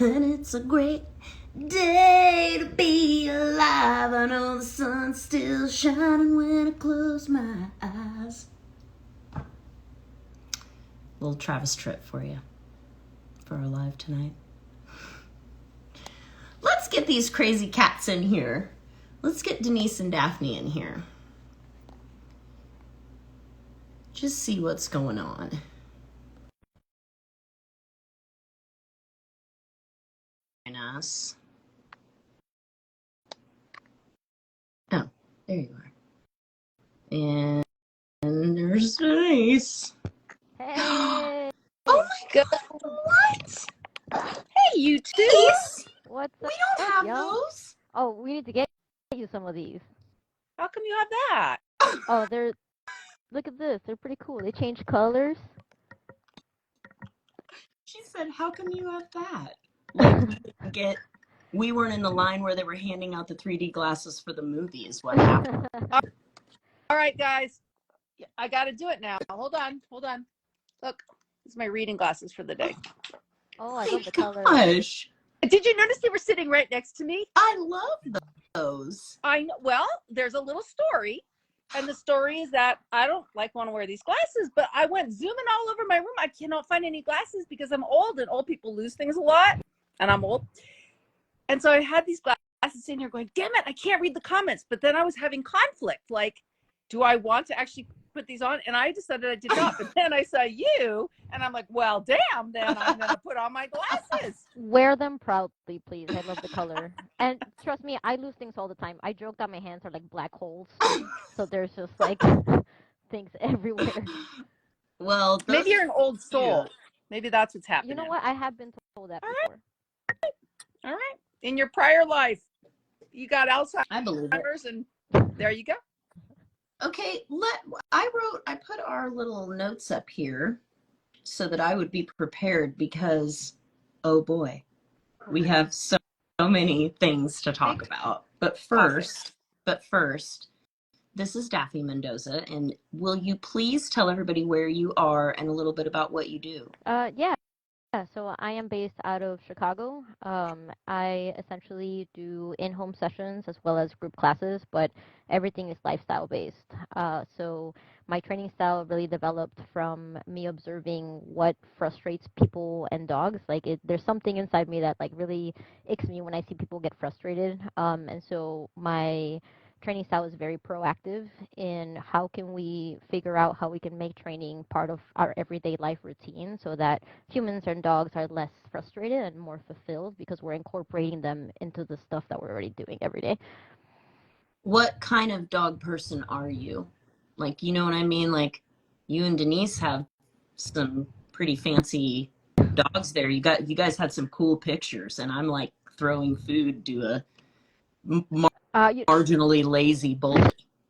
And it's a great day to be alive. I know the sun's still shining when I close my eyes. Little Travis Tritt for you for our live tonight. Let's get these crazy cats in here. Let's get Denise and Daphne in here. Just see what's going on. Us. Oh, there you are. And there's Denise. Hey. Oh my God! What? Hey, you two. Denise, What's we up, don't have y'all? those. Oh, we need to get you some of these. How come you have that? Oh, look at this. They're pretty cool. They change colors. She said, "How come you have that?" Like, we weren't in the line where they were handing out the 3D glasses for the movies. What happened? All right, guys. I got to do it now. Hold on. Look, this is my reading glasses for the day. Oh, I love the color. Gosh, Did you notice they were sitting right next to me? I love those. I know. Well, there's a little story. And the story is that I don't want to wear these glasses, but I went zooming all over my room. I cannot find any glasses because I'm old and old people lose things a lot. And I'm old. And so I had these glasses in here going, damn it, I can't read the comments. But then I was having conflict. Like, do I want to actually put these on? And I decided I did not. But then I saw you and I'm like, well, damn, then I'm going to put on my glasses. Wear them proudly, please. I love the color. And trust me, I lose things all the time. I joke that my hands are like black holes. So there's just like things everywhere. Well, maybe you're an old soul. Maybe that's what's happening. You know what? I have been told that before. All right. In your prior life, you got Alzheimer's. I believe it. And there you go. Okay, I put our little notes up here so that I would be prepared because, oh boy, we have so many things to talk about. But first, this is Daphne Mendoza, and will you please tell everybody where you are and a little bit about what you do? Yeah. So I am based out of Chicago. I essentially do in-home sessions as well as group classes, but everything is lifestyle based. So my training style really developed from me observing what frustrates people and dogs. There's something inside me that like really icks me when I see people get frustrated. And so my training style is very proactive in how can we figure out how we can make training part of our everyday life routine so that humans and dogs are less frustrated and more fulfilled because we're incorporating them into the stuff that we're already doing every day. What kind of dog person are you? Like, you know what I mean? Like, you and Denise have some pretty fancy dogs there. You guys had some cool pictures, and I'm like throwing food to a marginally lazy bully.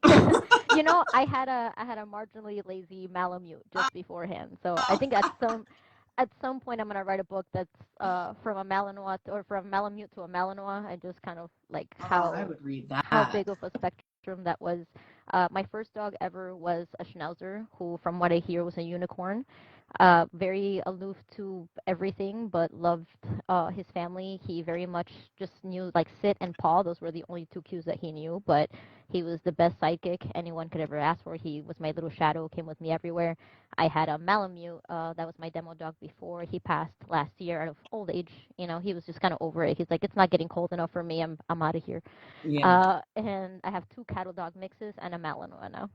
You know, I had a marginally lazy Malamute just beforehand. So I think at some point I'm gonna write a book that's from a Malinois or from Malamute to a Malinois, and just kind of like how I would read that. how big of a spectrum that was. My first dog ever was a Schnauzer, who, from what I hear, was a unicorn. Very aloof to everything, but loved his family. He very much just knew like sit and paw. Those were the only two cues that he knew. But he was the best sidekick anyone could ever ask for. He was my little shadow, came with me everywhere. I had a Malamute. That was my demo dog before he passed last year out of old age. You know, he was just kind of over it. He's like, it's not getting cold enough for me. I'm out of here. Yeah. And I have two cattle dog mixes and a Malinois now.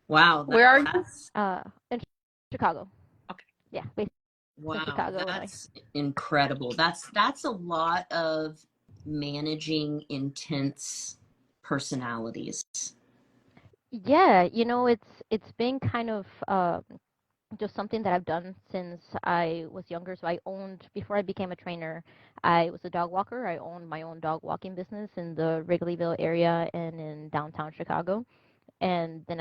Wow. Where are you? In Chicago. Okay. Yeah, based wow, in Chicago. That's incredible. That's a lot of managing intense personalities. Yeah, you know, it's been kind of just something that I've done since I was younger. So I owned, before I became a trainer, I was a dog walker. I owned my own dog walking business in the Wrigleyville area and in downtown Chicago. And then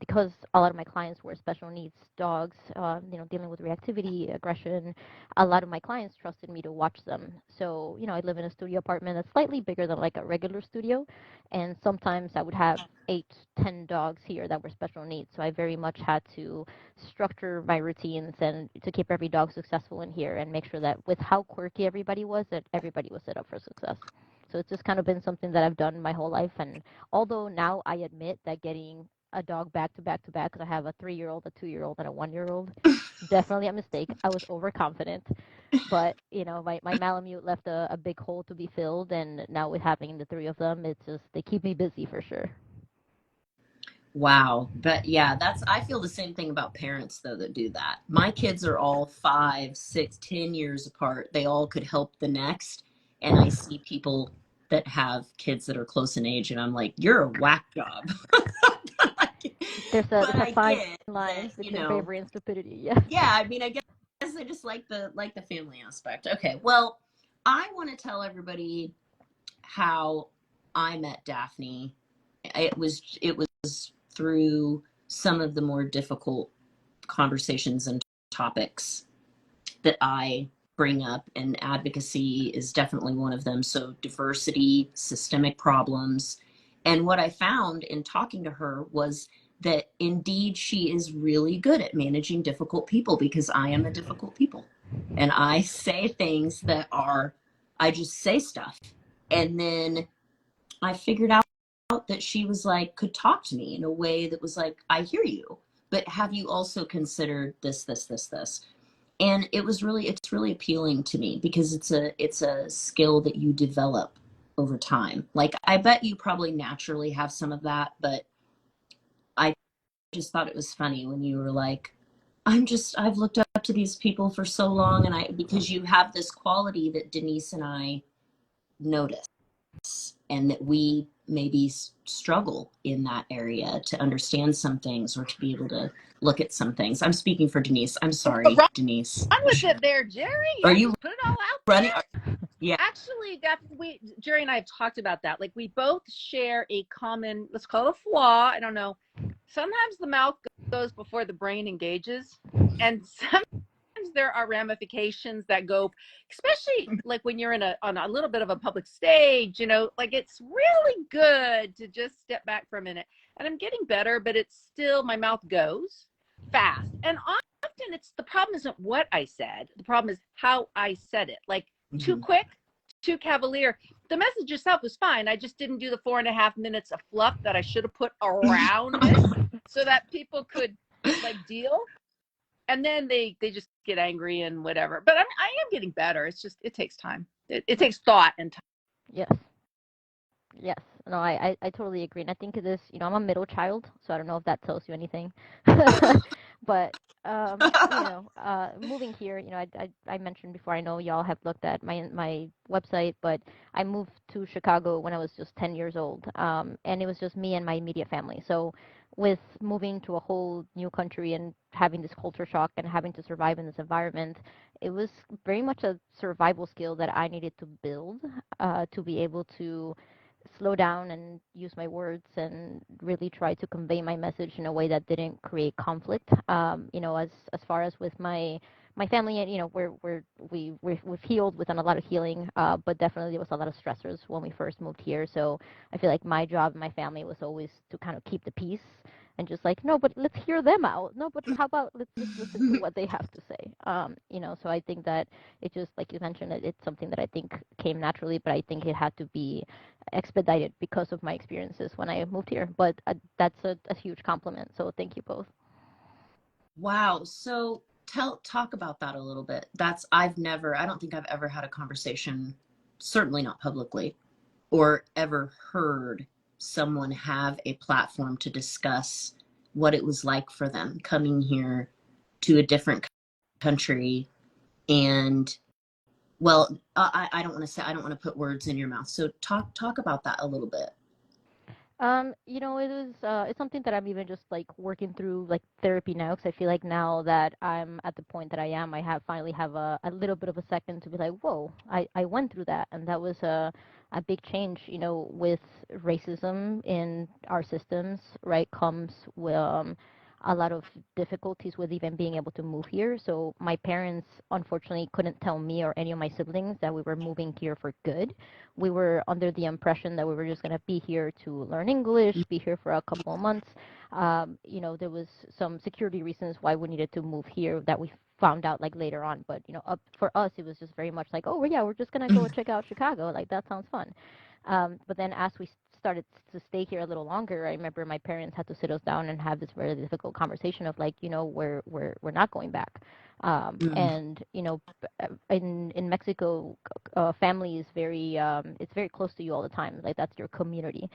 because a lot of my clients were special needs dogs, dealing with reactivity, aggression, a lot of my clients trusted me to watch them. So, I live in a studio apartment that's slightly bigger than like a regular studio. And sometimes I would have 8, 10 dogs here that were special needs. So I very much had to structure my routines and to keep every dog successful in here and make sure that with how quirky everybody was, that everybody was set up for success. So it's just kind of been something that I've done my whole life. And although now I admit that getting a dog back to back to back, because I have a 3-year-old, a 2-year-old, and a 1-year-old, definitely a mistake. I was overconfident. But, my Malamute left a big hole to be filled. And now with having the three of them, it's just, they keep me busy for sure. Wow. But yeah, I feel the same thing about parents though that do that. My kids are all 5, 6, 10 years apart. They all could help the next. And I see people that have kids that are close in age and I'm like, you're a whack job. There's But a I fine get line that, between bravery and stupidity. Yes. yeah, I mean, I guess I just like the family aspect. Okay. Well, I want to tell everybody how I met Daphne. It was through some of the more difficult conversations and topics that I bring up, and advocacy is definitely one of them. So diversity, systemic problems. And what I found in talking to her was that indeed she is really good at managing difficult people, because I am a difficult people. And I say things that are, I just say stuff. And then I figured out that she was like, could talk to me in a way that was like, I hear you, but have you also considered this, this, this, this? And it's really appealing to me because it's a skill that you develop over time. Like, I bet you probably naturally have some of that, but I just thought it was funny when you were like, I've looked up to these people for so long. And because you have this quality that Denise and I notice, and that we maybe struggle in that area to understand some things or to be able to look at some things. I'm speaking for Denise. I'm sorry, Run Denise. with it there, Jerri. Are Yeah, you just put it all out running? there. Yeah. Actually, Jerri and I have talked about that. Like, we both share a common, let's call it a flaw. I don't know. Sometimes the mouth goes before the brain engages, and sometimes there are ramifications that go, especially like when you're on a little bit of a public stage. Like, it's really good to just step back for a minute. And I'm getting better, but it's still, my mouth goes fast, and often the problem isn't what I said. The problem is how I said it. Like, too quick, too cavalier. The message itself was fine. I just didn't do the 4.5 minutes of fluff that I should have put around it so that people could like deal. And then they just get angry and whatever. But I am getting better. It's just, it takes time. It takes thought and time. Yes. Yes. No, I totally agree. And I think it is, I'm a middle child, so I don't know if that tells you anything. But moving here, I mentioned before, I know y'all have looked at my website, but I moved to Chicago when I was just 10 years old. And it was just me and my immediate family. So with moving to a whole new country and having this culture shock and having to survive in this environment, it was very much a survival skill that I needed to build, to be able to slow down and use my words and really try to convey my message in a way that didn't create conflict. As far as with my family, and we've healed, we've done a lot of healing, but definitely there was a lot of stressors when we first moved here. So I feel like my job and my family was always to kind of keep the peace and just like, no, but let's hear them out. No, but how about let's just listen to what they have to say. So I think that it just, like you mentioned, it's something that I think came naturally, but I think it had to be expedited because of my experiences when I moved here. But that's a huge compliment. So thank you both. Wow. So talk about that a little bit. I don't think I've ever had a conversation, certainly not publicly, or ever heard someone have a platform to discuss what it was like for them coming here to a different country. And well, I don't want to say, I don't want to put words in your mouth. So talk about that a little bit. It's something that I'm even just like working through like therapy now, because I feel like now that I'm at the point that I am, I finally have a little bit of a second to be like, whoa, I went through that, and that was a big change, with racism in our systems, right, comes with a lot of difficulties with even being able to move here. So my parents unfortunately couldn't tell me or any of my siblings that we were moving here for good. We were under the impression that we were just going to be here to learn English, be here for a couple of months. There was some security reasons why we needed to move here that we found out like later on. But up for us, it was just very much like, oh, well, yeah, we're just gonna go check out Chicago. Like that sounds fun. But then as we started to stay here a little longer, I remember my parents had to sit us down and have this very difficult conversation of like, we're not going back. Mm. And in Mexico, family is very it's very close to you all the time. Like that's your community.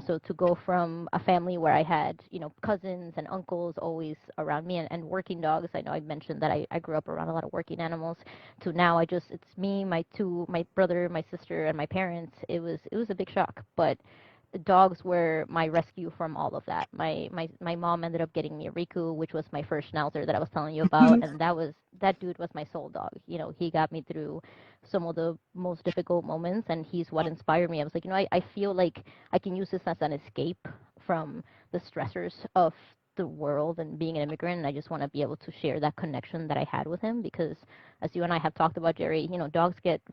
So to go from a family where I had cousins and uncles always around me, and working dogs. I know I mentioned that I grew up around a lot of working animals. To now, it's me, my brother, my sister, and my parents. It was a big shock, but the dogs were my rescue from all of that. My mom ended up getting me a Riku, which was my first schnauzer that I was telling you about, and that dude was my soul dog. He got me through some of the most difficult moments, and he's what inspired me. I was like, I feel like I can use this as an escape from the stressors of the world and being an immigrant, and I just want to be able to share that connection that I had with him because, as you and I have talked about, Jerry,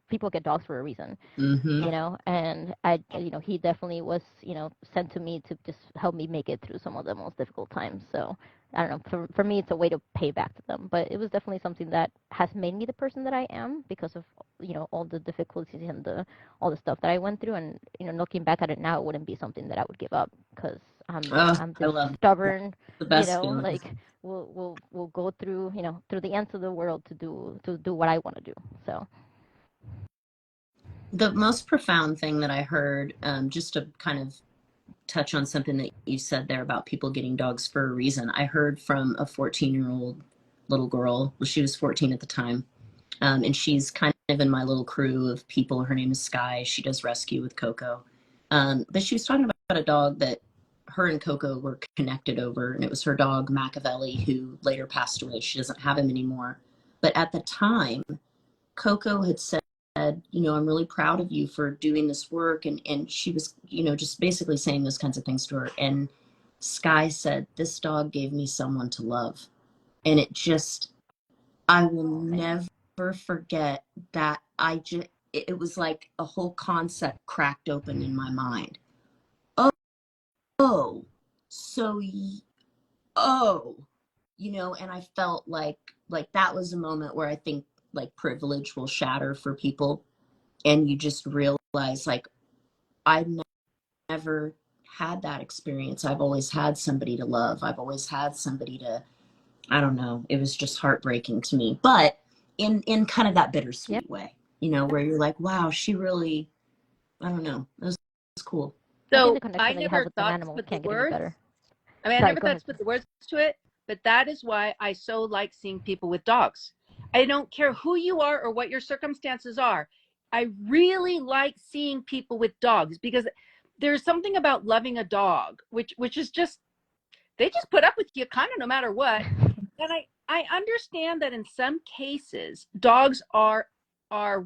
people get dogs for a reason, Mm-hmm. and he definitely was, sent to me to just help me make it through some of the most difficult times. So I don't know, for me, it's a way to pay back to them, but it was definitely something that has made me the person that I am because of, all the difficulties and all the stuff that I went through. And, looking back at it now, it wouldn't be something that I would give up because Oh, I'm I this love that. stubborn, The best feeling. like we'll go through, through the ends of the world to do what I want to do. So. The most profound thing that I heard, just to kind of touch on something that you said there about people getting dogs for a reason. I heard from a 14-year-old little girl. Well, she was 14 at the time. And she's kind of in my little crew of people. Her name is Sky. She does rescue with Coco. But she was talking about a dog that her and Coco were connected over, and it was her dog, Machiavelli, who later passed away. She doesn't have him anymore. But at the time, Coco had said, I'm really proud of you for doing this work. And she was, just basically saying those kinds of things to her. And Sky said, this dog gave me someone to love. And I will Oh man. never forget that. It was like a whole concept cracked open in my mind. Oh, oh, so, oh, and I felt like that was a moment where I think like privilege will shatter for people. And you just realize like, I never had that experience. I've always had somebody to love. I've always had somebody to, I don't know. It was just heartbreaking to me, but in kind of that Yep. bittersweet way, where you're like, wow, she really, I don't know. It was cool. I think the So I connection that you have never with an thought to animal put the can't get any words. better. I Sorry, never go thought ahead. to put the words to it, but that is why I so like seeing people with dogs. I don't care who you are or what your circumstances are. I really like seeing people with dogs because there's something about loving a dog, which is just they just put up with you kind of no matter what. And I understand that in some cases dogs are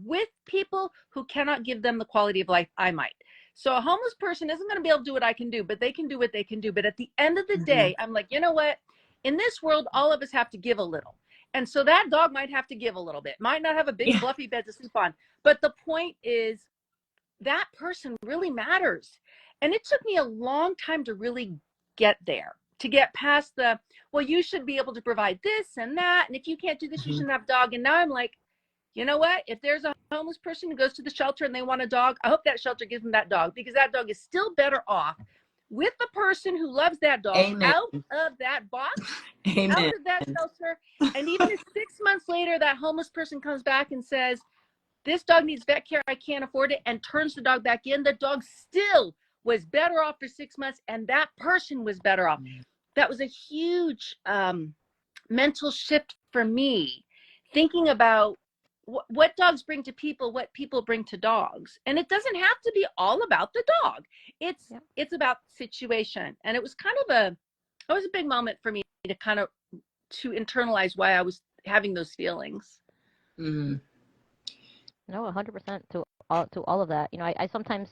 with people who cannot give them the quality of life I might. So a homeless person isn't going to be able to do what I can do, but they can do what they can do. But at the end of the Mm-hmm. day, I'm like, you know what? In this world, all of us have to give a little. And so that dog might have to give a little bit, might not have a big Yeah. fluffy bed to sleep on. But the point is, that person really matters. And it took me a long time to really get there, to get past the, well, you should be able to provide this and that. And if you can't do this, you Mm-hmm. shouldn't have a dog. And now I'm like, you know what? If there's a homeless person who goes to the shelter and they want a dog, I hope that shelter gives them that dog because that dog is still better off with the person who loves that dog Amen. out of that box, out Amen. of that shelter. And even if 6 months later that homeless person comes back and says, this dog needs vet care, I can't afford it, and turns the dog back in, the dog still was better off for 6 months, and that person was better off. That was a huge mental shift for me, thinking about what dogs bring to people, what people bring to dogs. And it doesn't have to be all about the dog. It's Yep. it's about situation. And it was kind of it was a big moment for me to kind of to internalize why I was having those feelings. Mm-hmm. No, 100%. To to all of that. I sometimes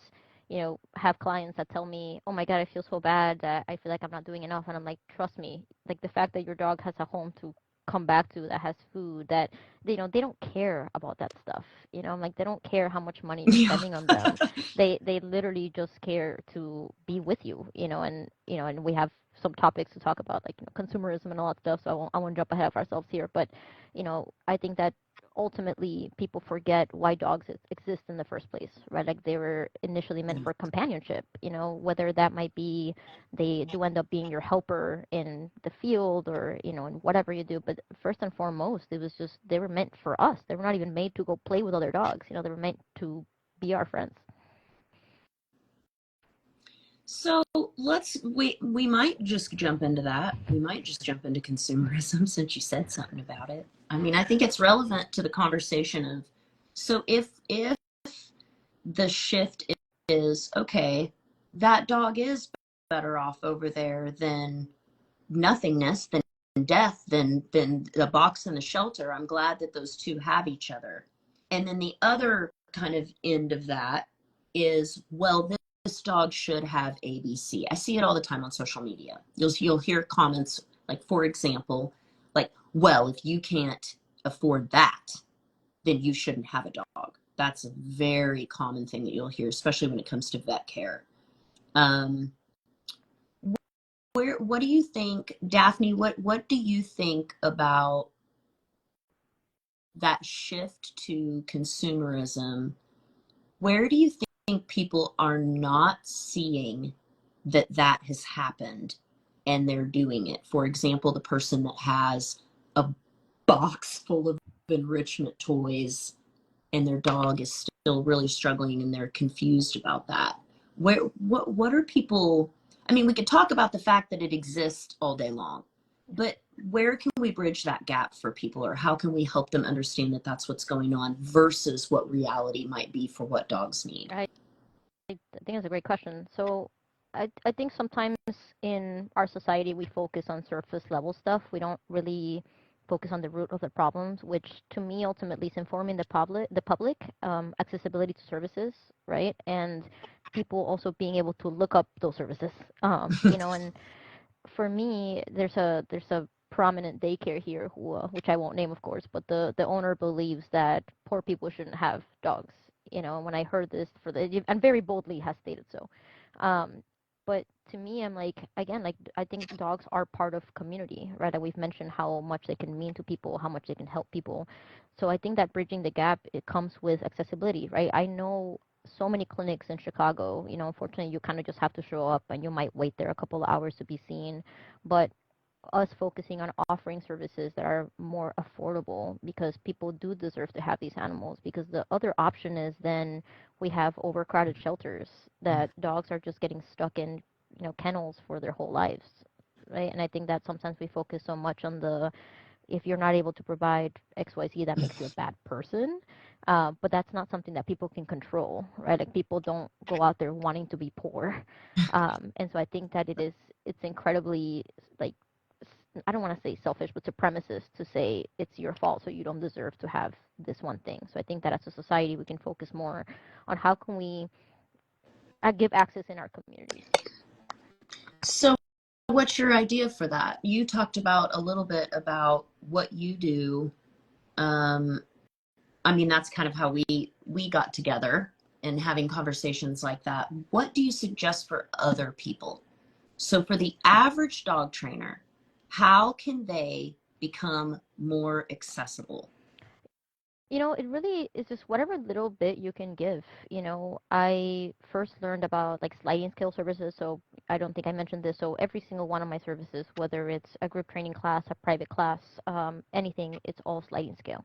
have clients that tell me, "Oh my God, I feel so bad that I feel like I'm not doing enough," and I'm like, "Trust me, like the fact that your dog has a home to come back to, that has food, that they don't care about that stuff. I'm like, they don't care how much money you're Yeah. spending on them. They literally just care to be with you. And we have some topics to talk about, like consumerism and all that stuff. So I won't jump ahead of ourselves here, but I think that ultimately people forget why dogs exist in the first place, right? Like they were initially meant for companionship, whether that might be they do end up being your helper in the field or, in whatever you do. But first and foremost, it was just they were meant for us. They were not even made to go play with other dogs. They were meant to be our friends. So we might just jump into that. We might just jump into consumerism since you said something about it. I mean, I think it's relevant to the conversation of, so if the shift is okay, that dog is better off over there than nothingness, than death, than the box in the shelter. I'm glad that those two have each other. And then the other kind of end of that is, well, this dog should have ABC. I see it all the time on social media. You'll hear comments like, for example, like, well, if you can't afford that, then you shouldn't have a dog. That's a very common thing that you'll hear, especially when it comes to vet care. Um, what do you think, Daphne? What do you think about that shift to consumerism? Where do you think people are not seeing that has happened and they're doing it? For example, the person that has a box full of enrichment toys and their dog is still really struggling and they're confused about that. What are people, I mean, we could talk about the fact that it exists all day long, but where can we bridge that gap for people, or how can we help them understand that that's what's going on versus what reality might be for what dogs need? I think that's a great question. So I think sometimes in our society we focus on surface level stuff. We don't really focus on the root of the problems, which to me ultimately is informing the public, accessibility to services, right? And people also being able to look up those services. And for me, there's a prominent daycare here who, which I won't name, of course, but the owner believes that poor people shouldn't have dogs. And when I heard this and very boldly has stated so. Um, but to me, I'm like, again, like I think dogs are part of community, right? That we've mentioned how much they can mean to people, how much they can help people. So I think that bridging the gap, it comes with accessibility, right? I know so many clinics in Chicago. Unfortunately, you kind of just have to show up and you might wait there a couple of hours to be seen. But us focusing on offering services that are more affordable, because people do deserve to have these animals, because the other option is then we have overcrowded shelters that dogs are just getting stuck in, kennels for their whole lives, right? And I think that sometimes we focus so much on the, if you're not able to provide XYZ, that makes you a bad person. But that's not something that people can control, right? Like people don't go out there wanting to be poor. And so I think that it's incredibly, like, I don't want to say selfish, but supremacist to say it's your fault, so you don't deserve to have this one thing. So I think that as a society, we can focus more on how can we give access in our communities. So what's your idea for that? You talked about a little bit about what you do. Um, I mean, that's kind of how we got together and having conversations like that. What do you suggest for other people? So for the average dog trainer, how can they become more accessible? It really is just whatever little bit you can give. I first learned about like sliding scale services. So I don't think I mentioned this. So every single one of my services, whether it's a group training class, a private class, anything, it's all sliding scale.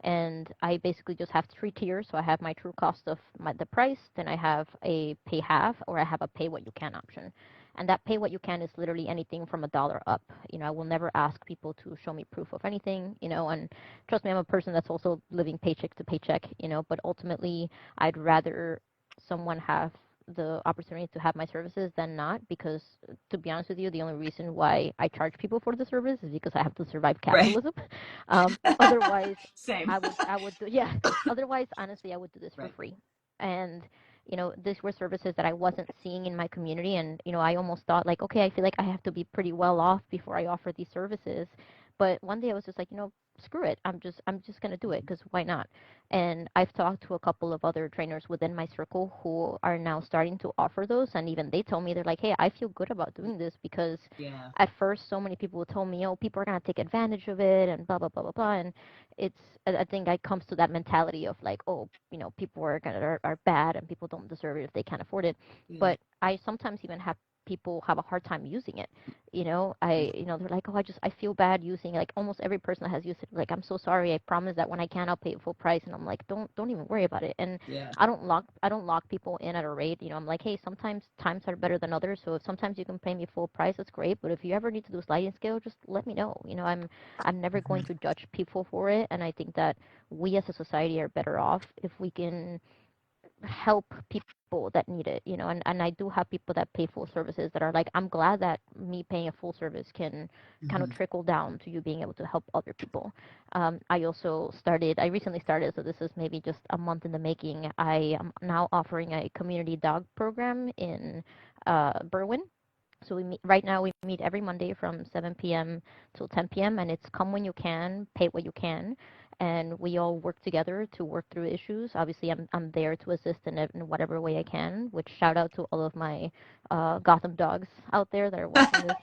And I basically just have three tiers. So I have my true cost of the price, then I have a pay half, or I have a pay what you can option. And that pay what you can is literally anything from $1 up. I will never ask people to show me proof of anything. And trust me, I'm a person that's also living paycheck to paycheck. But ultimately, I'd rather someone have the opportunity to have my services than not, because to be honest with you, the only reason why I charge people for the service is because I have to survive Right. capitalism. Otherwise, Same. I would do, yeah. Otherwise, honestly, I would do this for Right. free. And these were services that I wasn't seeing in my community, and I almost thought like, okay, I feel like I have to be pretty well off before I offer these services. But one day I was just like, screw it, I'm just gonna do it because why not? And I've talked to a couple of other trainers within my circle who are now starting to offer those, and even they told me, they're like, hey, I feel good about doing this because Yeah. at first so many people told me, oh, people are gonna take advantage of it and blah blah blah blah blah. And it's I think it comes to that mentality of like, oh, people are bad and people don't deserve it if they can't afford it. Yeah. But I sometimes even have people have a hard time using it. They're like, oh, I feel bad using it. Like almost every person that has used it, like, I'm so sorry. I promise that when I can, I'll pay full price. And I'm like, don't even worry about it. And Yeah. I don't lock people in at a rate. I'm like, hey, sometimes times are better than others. So if sometimes you can pay me full price, that's great. But if you ever need to do a sliding scale, just let me know. I'm never going to judge people for it. And I think that we as a society are better off if we can help people that need it, and I do have people that pay full services that are like, I'm glad that me paying a full service can kind of trickle down to you being able to help other people. I recently started, so this is maybe just a month in the making. I am now offering a community dog program in Berwyn. So right now we meet every Monday from 7 p.m. till 10 p.m. and it's come when you can, pay what you can, and we all work together to work through issues. Obviously, I'm there to assist in whatever way I can. Which shout out to all of my Gotham dogs out there that are watching this.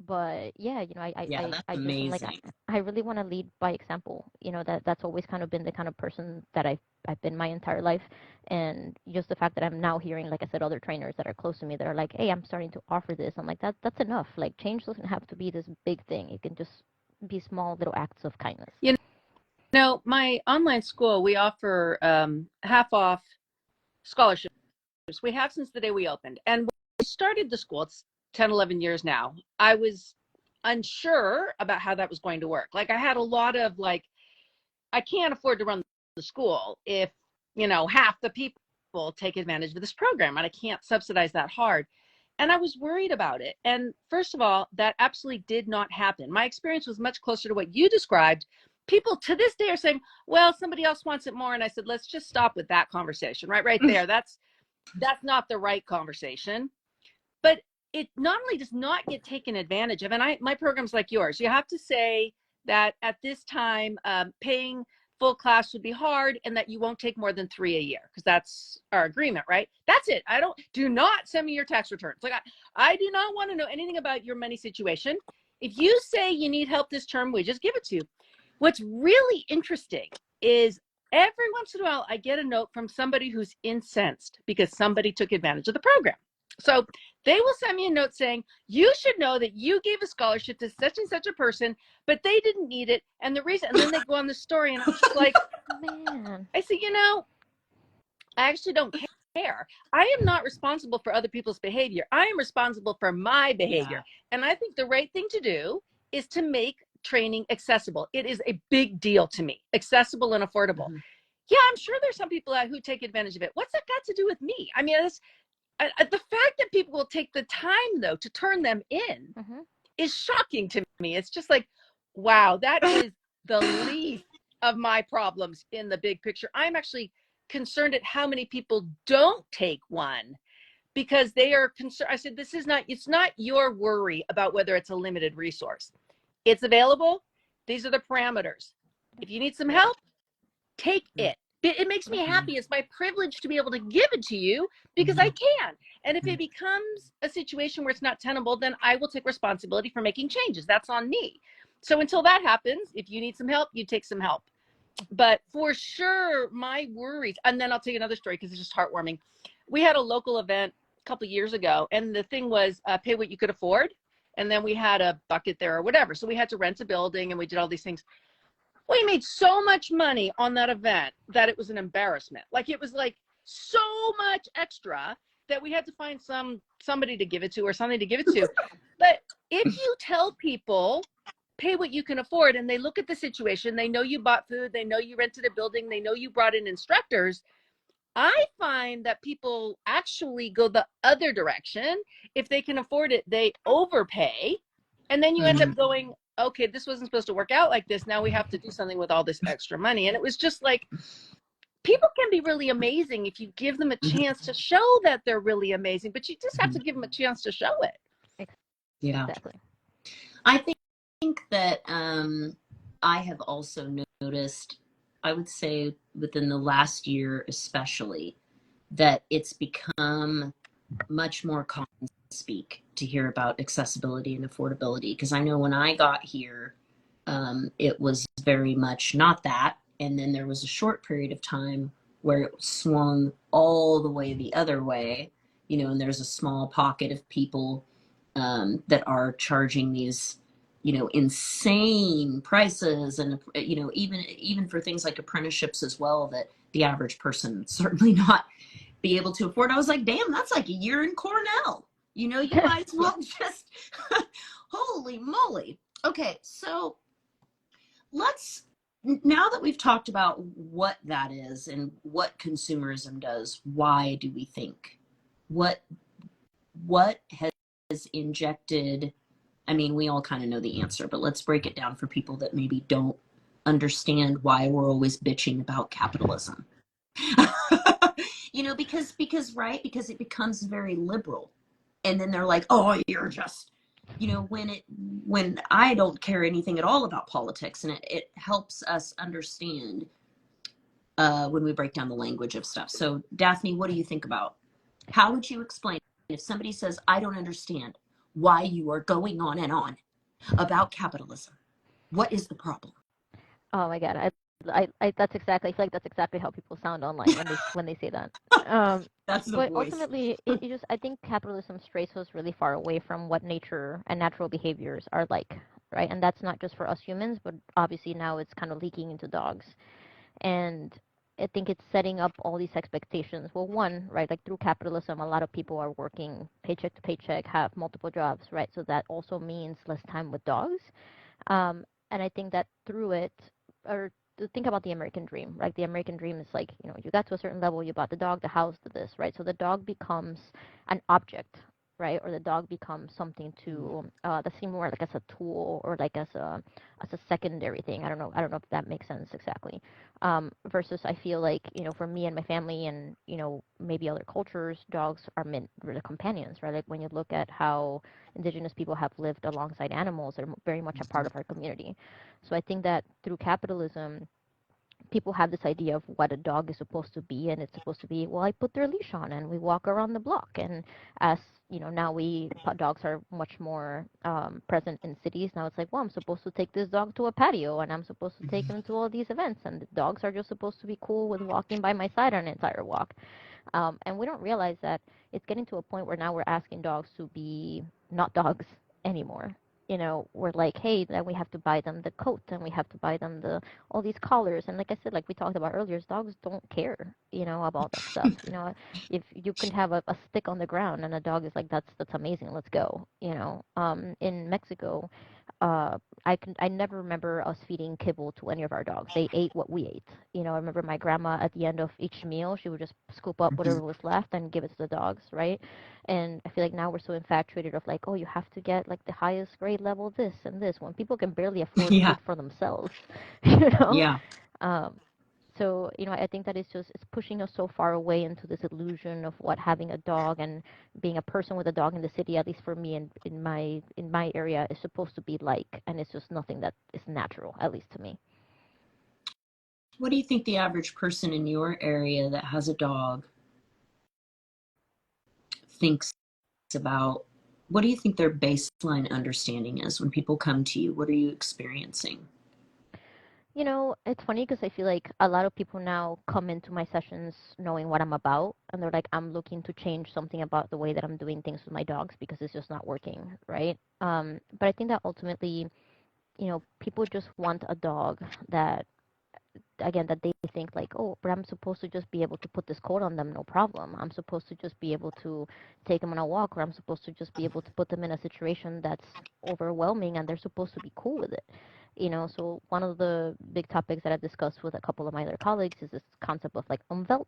But yeah, Yeah, that's I just am like, amazing. I really want to lead by example. That's always kind of been the kind of person that I've been my entire life. And just the fact that I'm now hearing, like I said, other trainers that are close to me that are like, hey, I'm starting to offer this. I'm like, that's enough. Like, change doesn't have to be this big thing. It can just be small little acts of kindness. My online school, we offer half off scholarships. We have since the day we opened. And when we started the school, it's 10, 11 years now, I was unsure about how that was going to work. Like, I had a lot of like, I can't afford to run the school if, half the people take advantage of this program, and I can't subsidize that hard. And I was worried about it. And first of all, that absolutely did not happen. My experience was much closer to what you described. People to this day are saying, well, somebody else wants it more. And I said, let's just stop with that conversation right there. That's not the right conversation. But it not only does not get taken advantage of, and my program's like yours. You have to say that at this time, paying full class would be hard, and that you won't take more than 3 a year, because that's our agreement, right? That's it. Do not send me your tax returns. Like, I do not want to know anything about your money situation. If you say you need help this term, we just give it to you. What's really interesting is every once in a while I get a note from somebody who's incensed because somebody took advantage of the program. So they will send me a note saying, you should know that you gave a scholarship to such and such a person, but they didn't need it. And the reason, and then they go on the story, and I'm just like, Man. I say, I actually don't care. I am not responsible for other people's behavior. I am responsible for my behavior. Yeah. And I think the right thing to do is to make training accessible. It is a big deal to me, accessible and affordable. Yeah, I'm sure there's some people out who take advantage of it. What's that got to do with me? I mean, the fact that people will take the time, though, to turn them in is shocking to me. It's just like, wow, that is the least of my problems in the big picture. I'm actually concerned at how many people don't take one because they are concerned. I said, it's not your worry about whether it's a limited resource. It's available. These are the parameters. If you need some help, take it. It makes me happy. It's my privilege to be able to give it to you because I can. And if it becomes a situation where it's not tenable, then I will take responsibility for making changes. That's on me. So until that happens, if you need some help, you take some help. But for sure, my worries, and then I'll tell you another story because it's just heartwarming. We had a local event a couple of years ago, and the thing was pay what you could afford. And then we had a bucket there or whatever. So we had to rent a building, and we did all these things. We made so much money on that event that it was an embarrassment. Like, it was like so much extra that we had to find somebody to give it to or something to give it to. But if you tell people, pay what you can afford, and they look at the situation, they know you bought food, they know you rented a building, they know you brought in instructors, I find that people actually go the other direction. If they can afford it, they overpay. And then you end up going, okay, this wasn't supposed to work out like this. Now we have to do something with all this extra money. And it was just like, people can be really amazing if you give them a chance to show that they're really amazing, but you just have to give them a chance to show it. Yeah. Exactly. I think that I have also noticed, I would say within the last year especially, that it's become much more common to speak to hear about accessibility and affordability. Because I know when I got here, it was very much not that. And then there was a short period of time where it swung all the way the other way, and there's a small pocket of people that are charging these, insane prices, and even for things like apprenticeships as well, that the average person certainly not be able to afford. I was like, damn, that's like a year in Cornell. You might as well just, holy moly. Okay, so let's, now that we've talked about what that is and what consumerism does, why do we think? What has injected, I mean, we all kind of know the answer, but let's break it down for people that maybe don't understand why we're always bitching about capitalism. Because it becomes very liberal, and then they're like, oh, you're just, when I don't care anything at all about politics, and it helps us understand when we break down the language of stuff. So Daphne, what do you think about, how would you explain if somebody says, I don't understand why you are going on and on about capitalism? What is the problem? Oh my god, that's exactly. I feel like that's exactly how people sound online when they say that. Um, That's the but voice. ultimately, it just I think capitalism strays us really far away from what nature and natural behaviors are like, right? And that's not just for us humans, but obviously now it's kind of leaking into dogs. And I think it's setting up all these expectations. Well, one, right, like through capitalism, a lot of people are working paycheck to paycheck, have multiple jobs, right? So that also means less time with dogs. And I think that through it, or to think about the American dream, right? The American dream is like, you got to a certain level, you bought the dog, the house, the this, right? So the dog becomes an object, right? Or the dog becomes something to that seem more like as a tool or like as a secondary thing. I don't know if that makes sense exactly. Versus I feel like for me and my family and maybe other cultures, dogs are meant for the companions, right? Like when you look at how indigenous people have lived alongside animals, they're very much a part of our community. So I think that through capitalism, people have this idea of what a dog is supposed to be, and it's supposed to be, well, I put their leash on and we walk around the block. And as now dogs are much more present in cities. Now it's like, well, I'm supposed to take this dog to a patio and I'm supposed to take him to all these events, and the dogs are just supposed to be cool with walking by my side on an entire walk. And we don't realize that it's getting to a point where now we're asking dogs to be not dogs anymore. We're like, hey, then we have to buy them the coat and we have to buy them the all these collars. And like I said, like we talked about earlier, dogs don't care, about that stuff. If you can have a stick on the ground and a dog is like, that's amazing, let's go. In Mexico, I never remember us feeding kibble to any of our dogs. They ate what we ate. I remember my grandma at the end of each meal, she would just scoop up whatever was left and give it to the dogs, right? And I feel like now we're so infatuated of like, oh, you have to get like the highest grade level this and this when people can barely afford Yeah. food for themselves, you know? Yeah. Um, so I think that it's pushing us so far away into this illusion of what having a dog and being a person with a dog in the city, at least for me and in my area, is supposed to be like, and it's just nothing that is natural, at least to me. What do you think the average person in your area that has a dog thinks about? What do you think their baseline understanding is when people come to you? What are you experiencing? It's funny because I feel like a lot of people now come into my sessions knowing what I'm about, and they're like, I'm looking to change something about the way that I'm doing things with my dogs because it's just not working, right? But I think that ultimately, people just want a dog that, again, that they think like, oh, but I'm supposed to just be able to put this coat on them, no problem. I'm supposed to just be able to take them on a walk, or I'm supposed to just be able to put them in a situation that's overwhelming, and they're supposed to be cool with it. So one of the big topics that I've discussed with a couple of my other colleagues is this concept of like umwelt,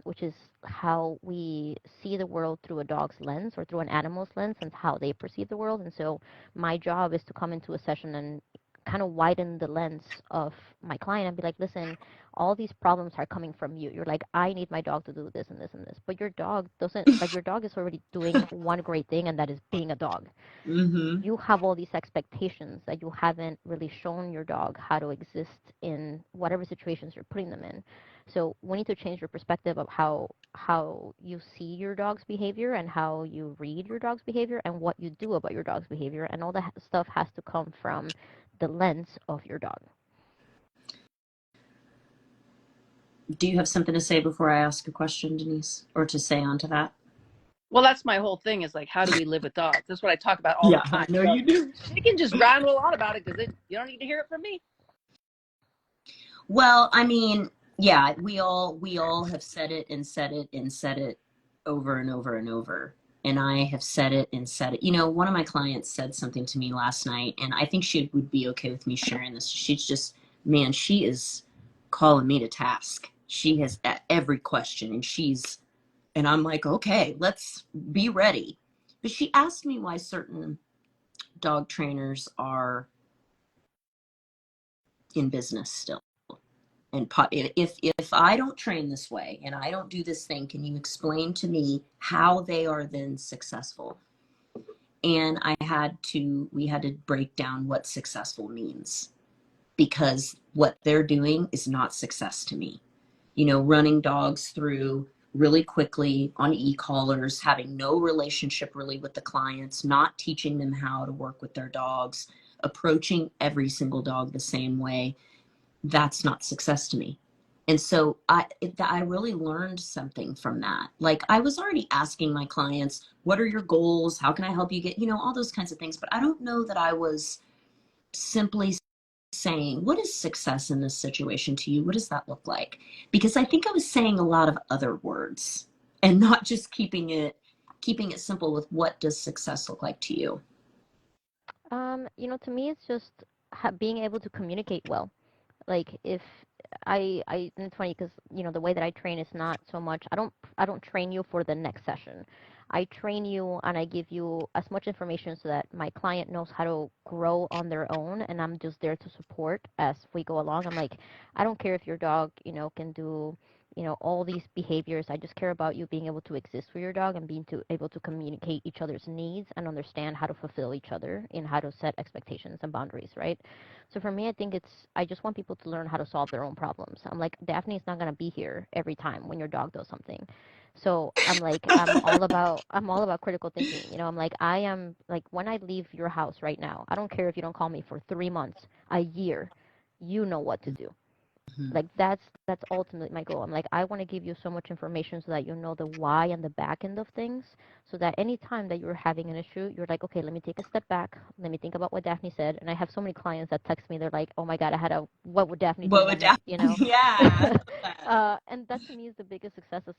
which is how we see the world through a dog's lens or through an animal's lens and how they perceive the world. And so my job is to come into a session and kind of widen the lens of my client and be like, listen, all these problems are coming from you. You're like, I need my dog to do this and this and this, but your dog doesn't, like, your dog is already doing one great thing, and that is being a dog. Mm-hmm. You have all these expectations that you haven't really shown your dog how to exist in whatever situations you're putting them in. So we need to change your perspective of how you see your dog's behavior and how you read your dog's behavior and what you do about your dog's behavior, and all that stuff has to come from the lens of your dog. Do you have something to say before I ask a question, Denise, or to say onto that? Well, that's my whole thing, is like, how do we live with dogs? That's what I talk about all Yeah, the time. I know So you do. you can just ramble on about it, because you don't need to hear it from me. Well, I mean, yeah, we all have said it and said it and said it over and over and over. And I have said it and said it. You know, one of my clients said something to me last night, and I think she would be okay with me sharing this. She's just, man, she is calling me to task. She has every question, and I'm like, okay, let's be ready. But she asked me why certain dog trainers are in business still. And if I don't train this way and I don't do this thing, can you explain to me how they are then successful? And we had to break down what successful means, because what they're doing is not success to me. You know, running dogs through really quickly on e-collars, having no relationship really with the clients, not teaching them how to work with their dogs, approaching every single dog the same way, that's not success to me. And so I really learned something from that. Like, I was already asking my clients, what are your goals? How can I help you get, all those kinds of things. But I don't know that I was simply saying, what is success in this situation to you? What does that look like? Because I think I was saying a lot of other words and not just keeping it simple with, what does success look like to you? To me, it's just being able to communicate well. Like, if and it's funny because the way that I train is not so much. I don't train you for the next session. I train you and I give you as much information so that my client knows how to grow on their own, and I'm just there to support as we go along. I'm like, I don't care if your dog can do all these behaviors. I just care about you being able to exist for your dog and able to communicate each other's needs and understand how to fulfill each other and how to set expectations and boundaries, right? So for me, I think I just want people to learn how to solve their own problems. I'm like, Daphne's not going to be here every time when your dog does something. So I'm like, I'm all about critical thinking. I'm like, I am like, when I leave your house right now, I don't care if you don't call me for 3 months, a year, you know what to do. Mhm. Like, that's ultimately my goal. I'm like, I want to give you so much information so that you know the why and the back end of things, so that any time that you're having an issue, you're like, okay, let me take a step back, let me think about what Daphne said. And I have so many clients that text me, they're like, oh my god, I had a what would Daphne do What would moment, yeah, I love that. and that to me is the biggest success as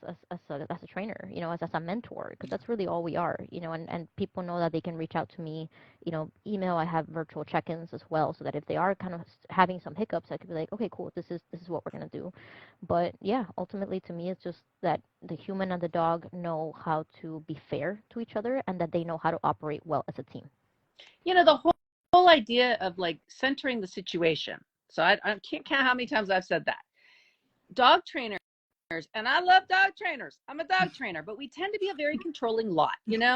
a trainer, as a mentor, because that's really all we are, and people know that they can reach out to me, email. I have virtual check-ins as well, so that if they are kind of having some hiccups, I could be like, okay, cool, this is what we're gonna do. But yeah, ultimately to me, it's just that the human and the dog know how to be fair to each other, and that they know how to operate well as a team. The whole idea of like centering the situation. So I can't count how many times I've said that. Dog trainers, and I love dog trainers. I'm a dog trainer, but we tend to be a very controlling lot.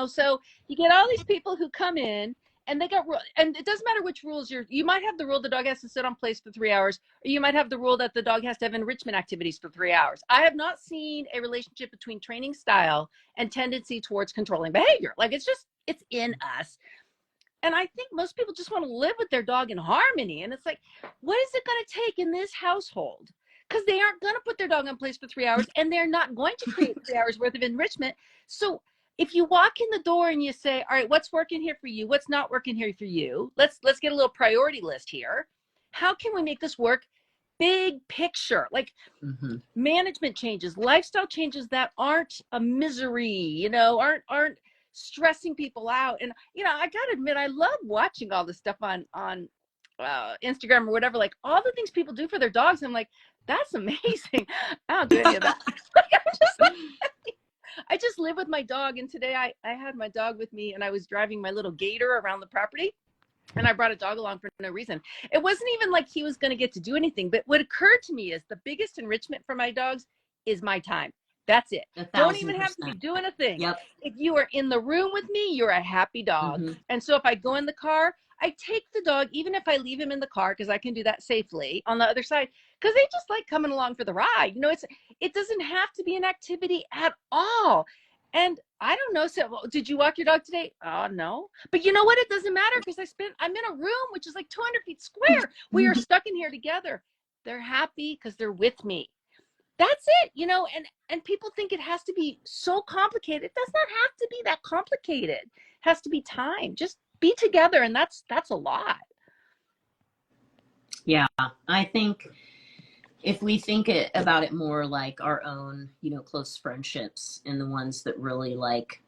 So you get all these people who come in, and they got and it doesn't matter which rules you might have the rule the dog has to sit on place for 3 hours, or you might have the rule that the dog has to have enrichment activities for 3 hours. I have not seen a relationship between training style and tendency towards controlling behavior. Like, it's in us. And I think most people just want to live with their dog in harmony. And it's like, what is it going to take in this household? Because they aren't going to put their dog in place for 3 hours, and they're not going to create 3 hours worth of enrichment. So if you walk in the door and you say, all right, what's working here for you? What's not working here for you? Let's get a little priority list here. How can we make this work? Big picture, like Mm-hmm. management changes, lifestyle changes that aren't a misery, aren't stressing people out. And I gotta admit, I love watching all this stuff on Instagram or whatever, like all the things people do for their dogs. I'm like, that's amazing. I don't do any of that. I just live with my dog. And today I had my dog with me, and I was driving my little gator around the property. And I brought a dog along for no reason. It wasn't even like he was going to get to do anything. But what occurred to me is the biggest enrichment for my dogs is my time. That's it. Don't even have to be 1,000%. doing a thing. Yep. If you are in the room with me, you're a happy dog. Mm-hmm. And so if I go in the car, I take the dog, even if I leave him in the car, because I can do that safely on the other side, because they just like coming along for the ride. You know, it doesn't have to be an activity at all. And I don't know. So, well, did you walk your dog today? Oh, no. But you know what? It doesn't matter because I'm in a room which is like 200 feet square. We are stuck in here together. They're happy because they're with me. That's it, you know, and people think it has to be so complicated. It does not have to be that complicated. It has to be time. Just be together, and that's a lot. Yeah, I think if we think about it more like our own, you know, close friendships and the ones that really like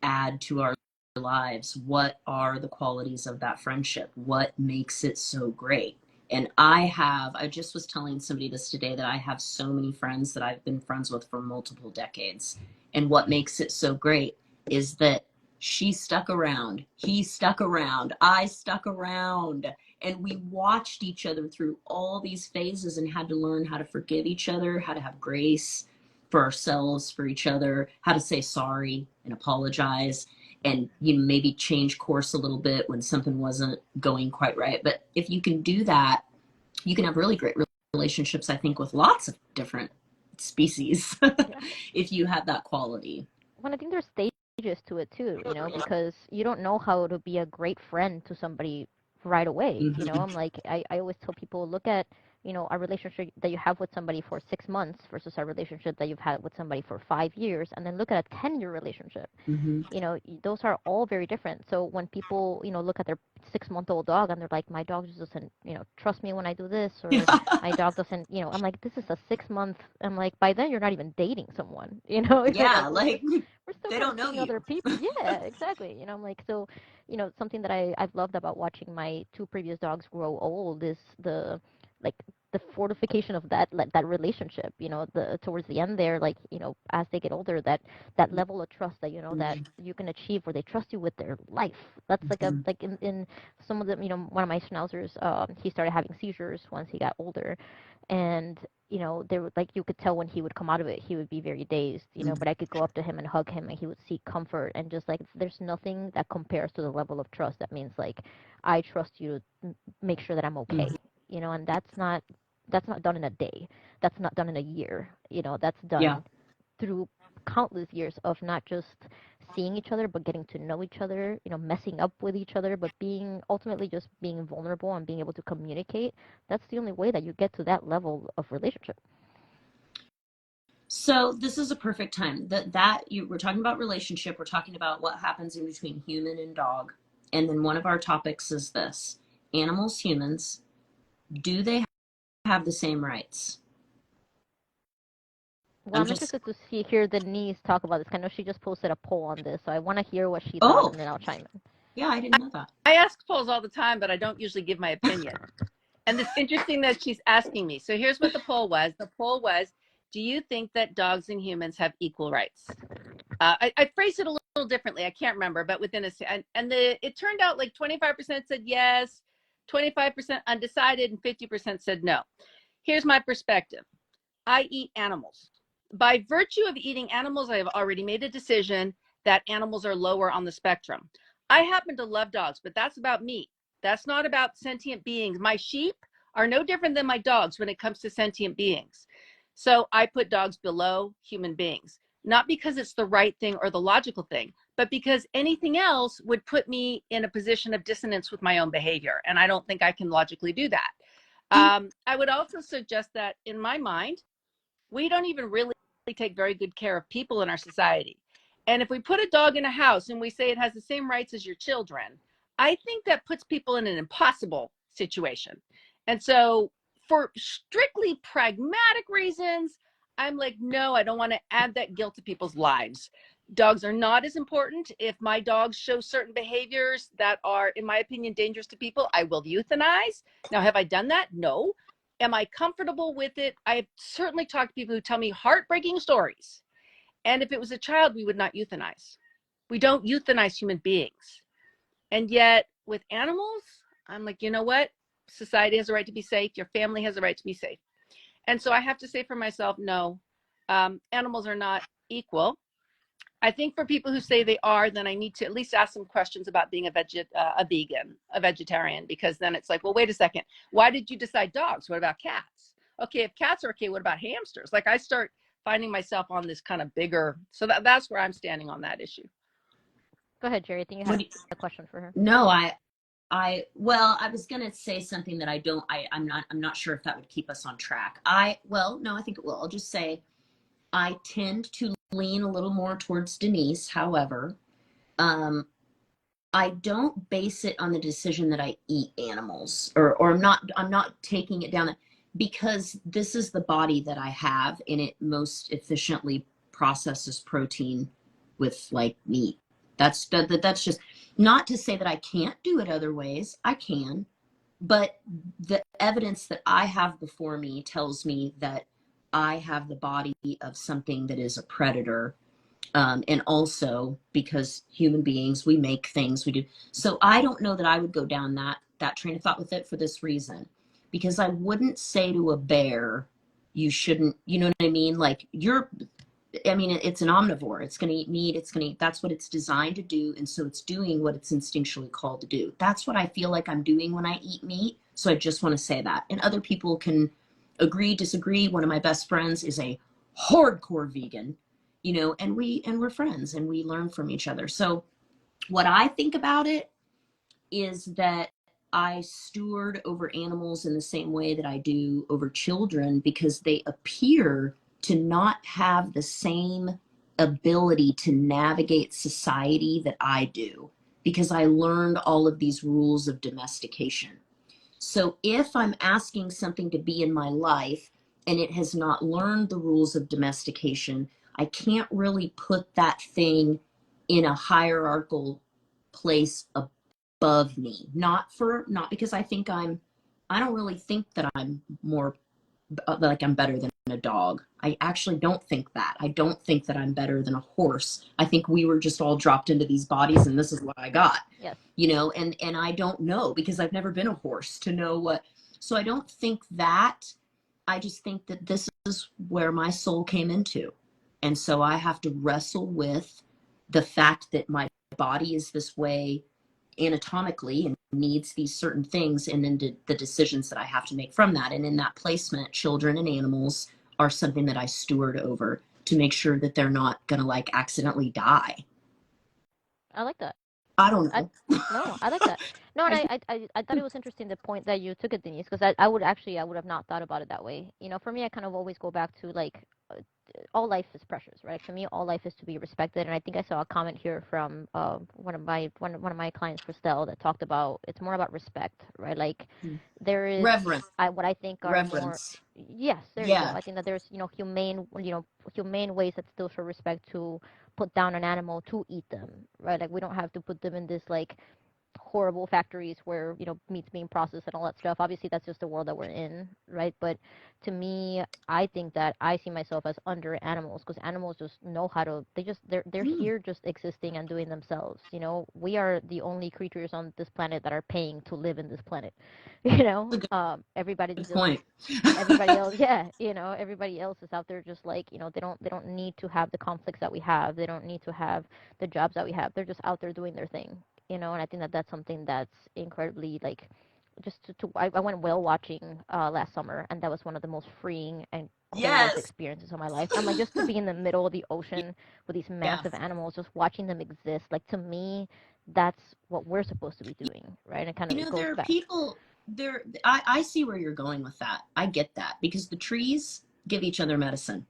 add to our lives, what are the qualities of that friendship? What makes it so great? And I just was telling somebody this today that I have so many friends that I've been friends with for multiple decades. And what makes it so great is that she stuck around, he stuck around, I stuck around, and we watched each other through all these phases and had to learn how to forgive each other, how to have grace for ourselves, for each other, how to say sorry and apologize, and you know, maybe change course a little bit when something wasn't going quite right. But if you can do that, you can have really great relationships, I think, with lots of different species. Yeah. If you have that quality. Well, I think there's stages to it too, you know, because you don't know how to be a great friend to somebody right away. You know, Mm-hmm. I'm like, I always tell people, look at, you know, a relationship that you have with somebody for 6 months versus a relationship that you've had with somebody for 5 years, and then look at a 10-year relationship. Mm-hmm. You know, those are all very different. So when people, you know, look at their 6-month-old dog and they're like, my dog just doesn't, you know, trust me when I do this, or my dog doesn't, you know, I'm like, this is a 6 month. I'm like, by then you're not even dating someone, you know. You're Yeah, like, like we're still they kind don't of know seeing other you. people. Yeah, exactly. You know, I'm like, so, you know, something that I've loved about watching my two previous dogs grow old is like the fortification of that, like that relationship, you know, the towards the end there, like, you know, as they get older, that level of trust that, you know, that Mm-hmm. you can achieve where they trust you with their life. That's like a, Mm-hmm. like in some of them, you know, one of my schnauzers, he started having seizures once he got older, and you know, there would, like, you could tell when he would come out of it, he would be very dazed, you know, but I could go up to him and hug him and he would seek comfort, and just like there's nothing that compares to the level of trust that means like I trust you to make sure that I'm Mm-hmm. okay, you know, and that's not done in a day. That's not done in a year. You know, that's Yeah. done through countless years of not just seeing each other but getting to know each other, you know, messing up with each other, but being ultimately just being vulnerable and being able to communicate. That's the only way that you get to that level of relationship. So this is a perfect time that you we're talking about relationship, we're talking about what happens in between human and dog. And then one of our topics is this. Animals, humans, do they have the same rights? Well, I'm I'm just interested to hear Denise talk about this. I know she just posted a poll on this, so I want to hear what she thought, oh, and then I'll chime in. yeah, I didn't know that. I ask polls all the time, but I don't usually give my opinion. And it's interesting that she's asking me. So here's what the poll was. The poll was, do you think that dogs and humans have equal rights? I phrased it a little differently. I can't remember, but within it turned out like 25% said yes, 25% undecided, and 50% said no. Here's my perspective. I eat animals. By virtue of eating animals, I have already made a decision that animals are lower on the spectrum. I happen to love dogs, but that's about me. That's not about sentient beings. My sheep are no different than my dogs when it comes to sentient beings. So I put dogs below human beings, not because it's the right thing or the logical thing, but because anything else would put me in a position of dissonance with my own behavior. And I don't think I can logically do that. I would also suggest that in my mind, we don't even really take very good care of people in our society. And if we put a dog in a house and we say it has the same rights as your children, I think that puts people in an impossible situation. And so, for strictly pragmatic reasons, I'm like, no, I don't want to add that guilt to people's lives. Dogs are not as important. If my dogs show certain behaviors that are, in my opinion, dangerous to people, I will euthanize. Now, have I done that? No. Am I comfortable with it? I've certainly talked to people who tell me heartbreaking stories. And if it was a child, we would not euthanize. We don't euthanize human beings. And yet with animals, I'm like, you know what? Society has a right to be safe. Your family has a right to be safe. And so I have to say for myself, no, animals are not equal. I think for people who say they are, then I need to at least ask some questions about being a vegan, a vegetarian, because then it's like, well, wait a second. Why did you decide dogs? What about cats? Okay, if cats are okay, what about hamsters? Like I start finding myself on this kind of bigger, so that's where I'm standing on that issue. Go ahead, Jerri. I think you had a question for her. No, well, I was going to say something that I'm not sure if that would keep us on track. No, I think it will. I'll just say I tend to lean a little more towards Denise. However, I don't base it on the decision that I eat animals, or I'm not taking it down because this is the body that I have, and it most efficiently processes protein with like meat. That's just not to say that I can't do it other ways. I can, but the evidence that I have before me tells me that I have the body of something that is a predator. And also because human beings, we make things, we do. So I don't know that I would go down that train of thought with it for this reason, because I wouldn't say to a bear, you shouldn't, you know what I mean? Like it's an omnivore. It's going to eat meat. That's what it's designed to do. And so it's doing what it's instinctually called to do. That's what I feel like I'm doing when I eat meat. So I just want to say that. And other people can agree, disagree. One of my best friends is a hardcore vegan, and we're friends and we learn from each other. So what I think about it is that I steward over animals in the same way that I do over children, because they appear to not have the same ability to navigate society that I do, because I learned all of these rules of domestication. So if I'm asking something to be in my life and it has not learned the rules of domestication, I can't really put that thing in a hierarchical place above me. Not because I don't really think that I'm more like I'm better than a dog. I actually don't think that. I don't think that I'm better than a horse. I think we were just all dropped into these bodies and this is what I got. Yes. And I don't know, because I've never been a horse to know what. So I don't think that. I just think that this is where my soul came into. And so I have to wrestle with the fact that my body is this way anatomically and needs these certain things, and then the decisions that I have to make from that. And in that placement, children and animals are something that I steward over to make sure that they're not going to like accidentally die. I like that. I don't know. No, I like that. No, and I thought it was interesting the point that you took it, Denise, because I would have not thought about it that way. For me, I kind of always go back to like all life is precious, right? To me, all life is to be respected. And I think I saw a comment here from one of my clients, Christelle, that talked about it's more about respect, right? Like there is reverence. What I think are reverence. more. Yes, there you go. I think that there's humane ways that still show respect to put down an animal to eat them, right? Like we don't have to put them in this like horrible factories where meat's being processed and all that stuff. Obviously that's just the world that we're in, right? But to me, I think that I see myself as under animals, because animals just know how to, they're here just existing and doing themselves. We are the only creatures on this planet that are paying to live in this planet. Everybody just point. Everybody else, yeah, everybody else is out there just like, they don't need to have the conflicts that we have. They don't need to have the jobs that we have. They're just out there doing their thing. And I think that that's something that's incredibly like, I went whale watching last summer, and that was one of the most freeing and coolest experiences of my life. I'm like, just to be in the middle of the ocean with these massive animals, just watching them exist. Like to me, that's what we're supposed to be doing, right? And kind of there are people there. I see where you're going with that. I get that, because the trees give each other medicine.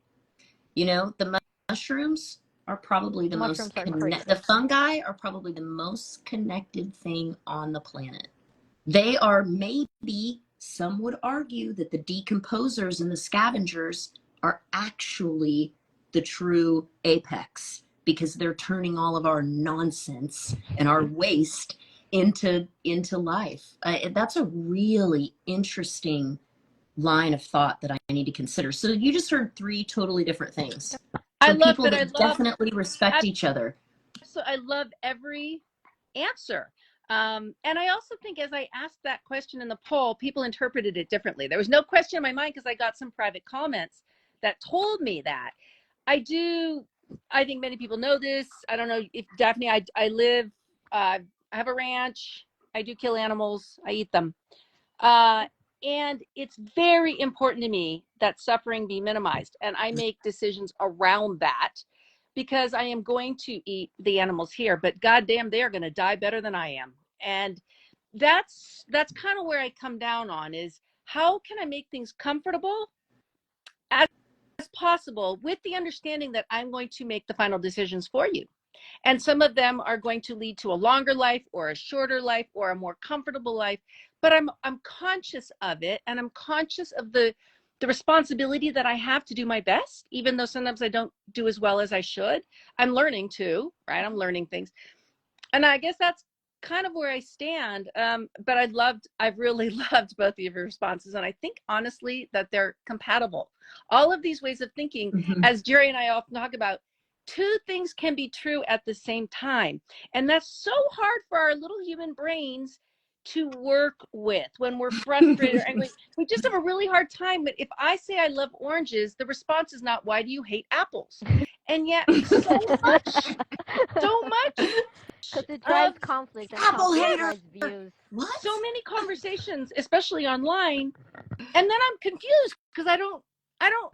The mushrooms are probably the the fungi are probably the most connected thing on the planet. They are, maybe some would argue that the decomposers and the scavengers are actually the true apex, because they're turning all of our nonsense and our waste into life. That's a really interesting line of thought that I need to consider. So you just heard three totally different things. I love people that definitely respect each other. So I love every answer. And I also think as I asked that question in the poll, people interpreted it differently. There was no question in my mind because I got some private comments that told me that. I think many people know this. I don't know if Daphne, I have a ranch. I do kill animals. I eat them. And it's very important to me that suffering be minimized. And I make decisions around that because I am going to eat the animals here, but goddamn, they are going to die better than I am. And that's kind of where I come down on is how can I make things comfortable as possible with the understanding that I'm going to make the final decisions for you. And some of them are going to lead to a longer life or a shorter life or a more comfortable life. But I'm conscious of it, and I'm conscious of the responsibility that I have to do my best, even though sometimes I don't do as well as I should. I'm learning too, right? I'm learning things. And I guess that's kind of where I stand. But I've really loved both of your responses. And I think honestly that they're compatible. All of these ways of thinking, as Jerri and I often talk about, two things can be true at the same time. And that's so hard for our little human brains to work with when we're frustrated or angry. We just have a really hard time. But if I say I love oranges, the response is not, why do you hate apples? And yet so much Because it drives of conflict and apple conflict hater. drives views. What? so many conversations, especially online. And then I'm confused because I don't know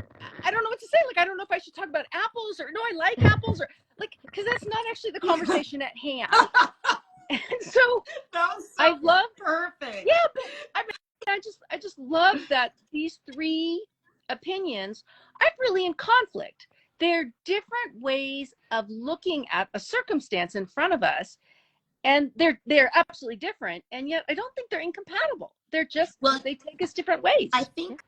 what to say. Like, I don't know if I should talk about apples or no, I like apples or like, because that's not actually the conversation at hand. And so That was so I love perfect. Yeah, but I just love that these three opinions aren't really in conflict. They're different ways of looking at a circumstance in front of us, and they're absolutely different. And yet, I don't think they're incompatible. They're just they take us different ways. I think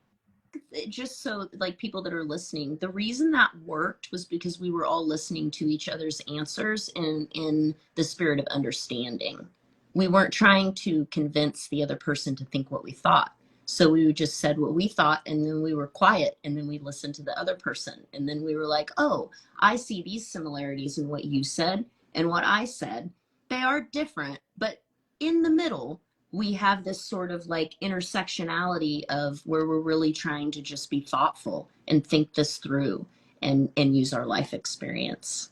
just so like people that are listening, the reason that worked was because we were all listening to each other's answers in the spirit of understanding. We weren't trying to convince the other person to think what we thought. So we just said what we thought, and then we were quiet, and then we listened to the other person, and then we were like, oh, I see these similarities in what you said and what I said. They are different, but in the middle we have this sort of like intersectionality of where we're really trying to just be thoughtful and think this through and use our life experience.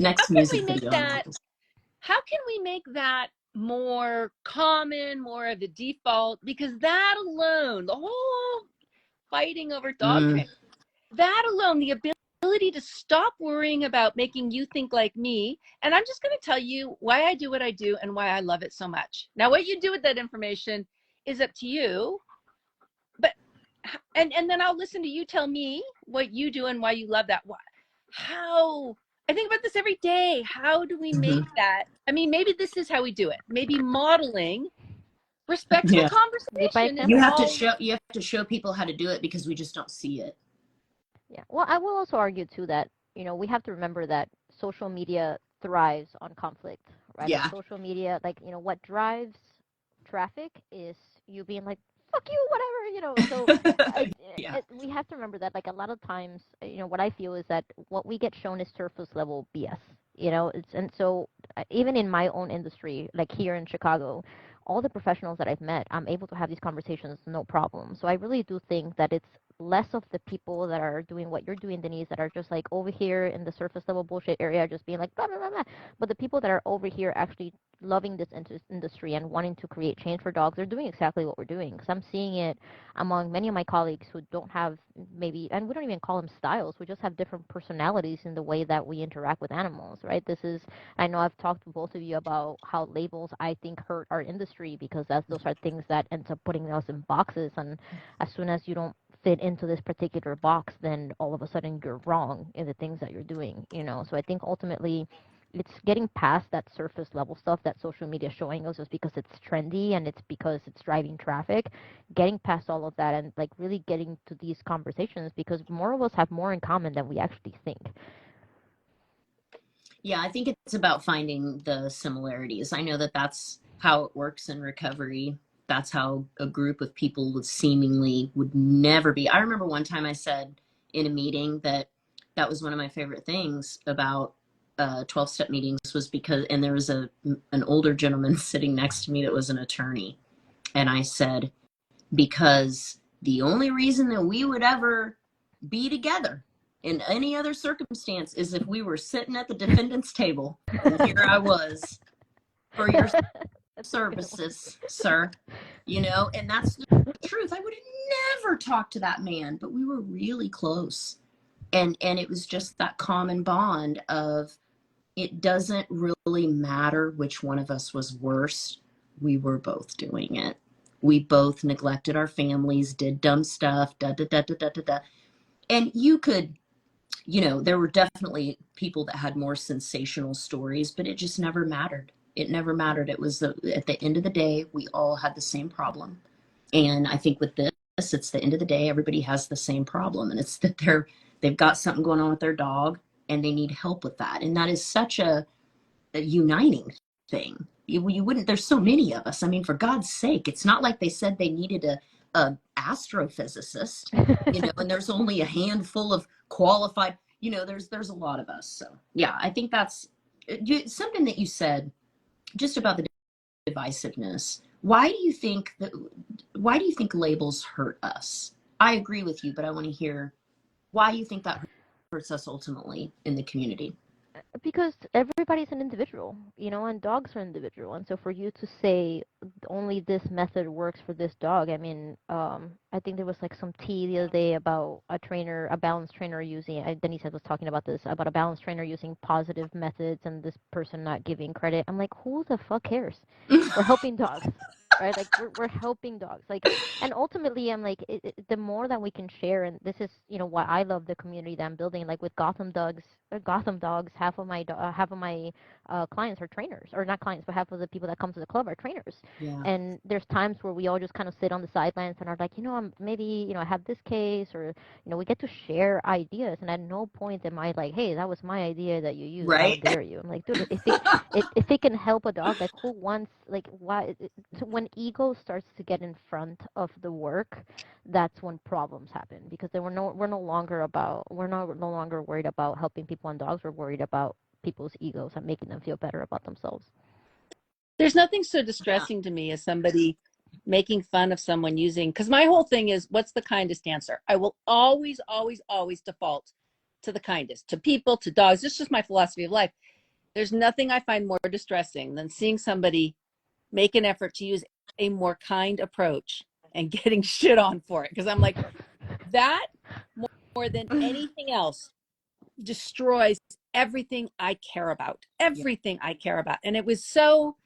Next how music video. how can we make that more common, more of the default? Because that alone, the whole fighting over dog training, that alone, the ability to stop worrying about making you think like me. And I'm just going to tell you why I do what I do and why I love it so much. Now, what you do with that information is up to you. But and then I'll listen to you tell me what you do and why you love that. How I think about this every day. How do we make that? I mean, maybe this is how we do it. Maybe modeling respectful conversation. You have to show people how to do it because we just don't see it. Yeah. Well, I will also argue too that we have to remember that social media thrives on conflict, right? Yeah. Like social media, like what drives traffic is you being like, "Fuck you," whatever. So we have to remember that, like a lot of times, what I feel is that what we get shown is surface level BS. And so even in my own industry, like here in Chicago, all the professionals that I've met, I'm able to have these conversations no problem. So I really do think that it's less of the people that are doing what you're doing, Denise, that are just like over here in the surface level bullshit area, just being like blah blah blah blah. But the people that are over here actually loving this industry and wanting to create change for dogs, they're doing exactly what we're doing. Because I'm seeing it among many of my colleagues who don't have maybe, and we don't even call them styles, we just have different personalities in the way that we interact with animals, right? I know I've talked to both of you about how labels I think hurt our industry because those are things that ends up putting us in boxes, and as soon as you don't fit into this particular box, then all of a sudden you're wrong in the things that you're doing. So I think ultimately it's getting past that surface level stuff that social media is showing us just because it's trendy and it's because it's driving traffic, getting past all of that and like really getting to these conversations, because more of us have more in common than we actually think. Yeah, I think it's about finding the similarities. I know that that's how it works in recovery. That's how a group of people would never be. I remember one time I said in a meeting that was one of my favorite things about 12-step meetings was because, and there was an older gentleman sitting next to me that was an attorney. And I said, because the only reason that we would ever be together in any other circumstance is if we were sitting at the defendant's table. And here I was for your services, sir. And that's the truth. I would have never talked to that man, but we were really close. And it was just that common bond of, it doesn't really matter which one of us was worse. We were both doing it. We both neglected our families, did dumb stuff, da da da da da da da. And you could, there were definitely people that had more sensational stories, but it just never mattered. It never mattered. It was at the end of the day, we all had the same problem. And I think with this, it's the end of the day, everybody has the same problem. And it's that they've got something going on with their dog and they need help with that. And that is such a uniting thing. You wouldn't, there's so many of us. I mean, for God's sake, it's not like they said they needed a astrophysicist, and there's only a handful of qualified, there's a lot of us. So yeah, I think that's something that you said just about the divisiveness. Why do you think labels hurt us? I agree with you, but I want to hear why you think that hurts us ultimately in the community. Because everybody's an individual, and dogs are individual. And so for you to say only this method works for this dog, I mean, I think there was like some tea the other day about a balance trainer using, Denise was talking about this, about a balance trainer using positive methods and this person not giving credit. I'm like, who the fuck cares? We're helping dogs. Right, like we're helping dogs, like, and ultimately I'm like, the more that we can share, and this is why I love the community that I'm building, like with Gotham Dogs, half of my clients are trainers, or not clients, but half of the people that come to the club are trainers. Yeah. And there's times where we all just kind of sit on the sidelines and are like, I'm maybe I have this case, or we get to share ideas, and at no point am I like, hey, that was my idea that you used, right? How dare you? I'm like, dude, if it can help a dog, like, who wants, like, why? So when ego starts to get in front of the work, that's when problems happen, because we're no longer worried about helping people and dogs. We're worried about people's egos and making them feel better about themselves. There's nothing so distressing to me as somebody making fun of someone using, because my whole thing is, what's the kindest answer? I will always, always, always default to the kindest, to people, to dogs. It's just my philosophy of life. There's nothing I find more distressing than seeing somebody make an effort to use a more kind approach and getting shit on for it. Because I'm like, that more than anything else destroys everything I care about. Everything I care about. And I was so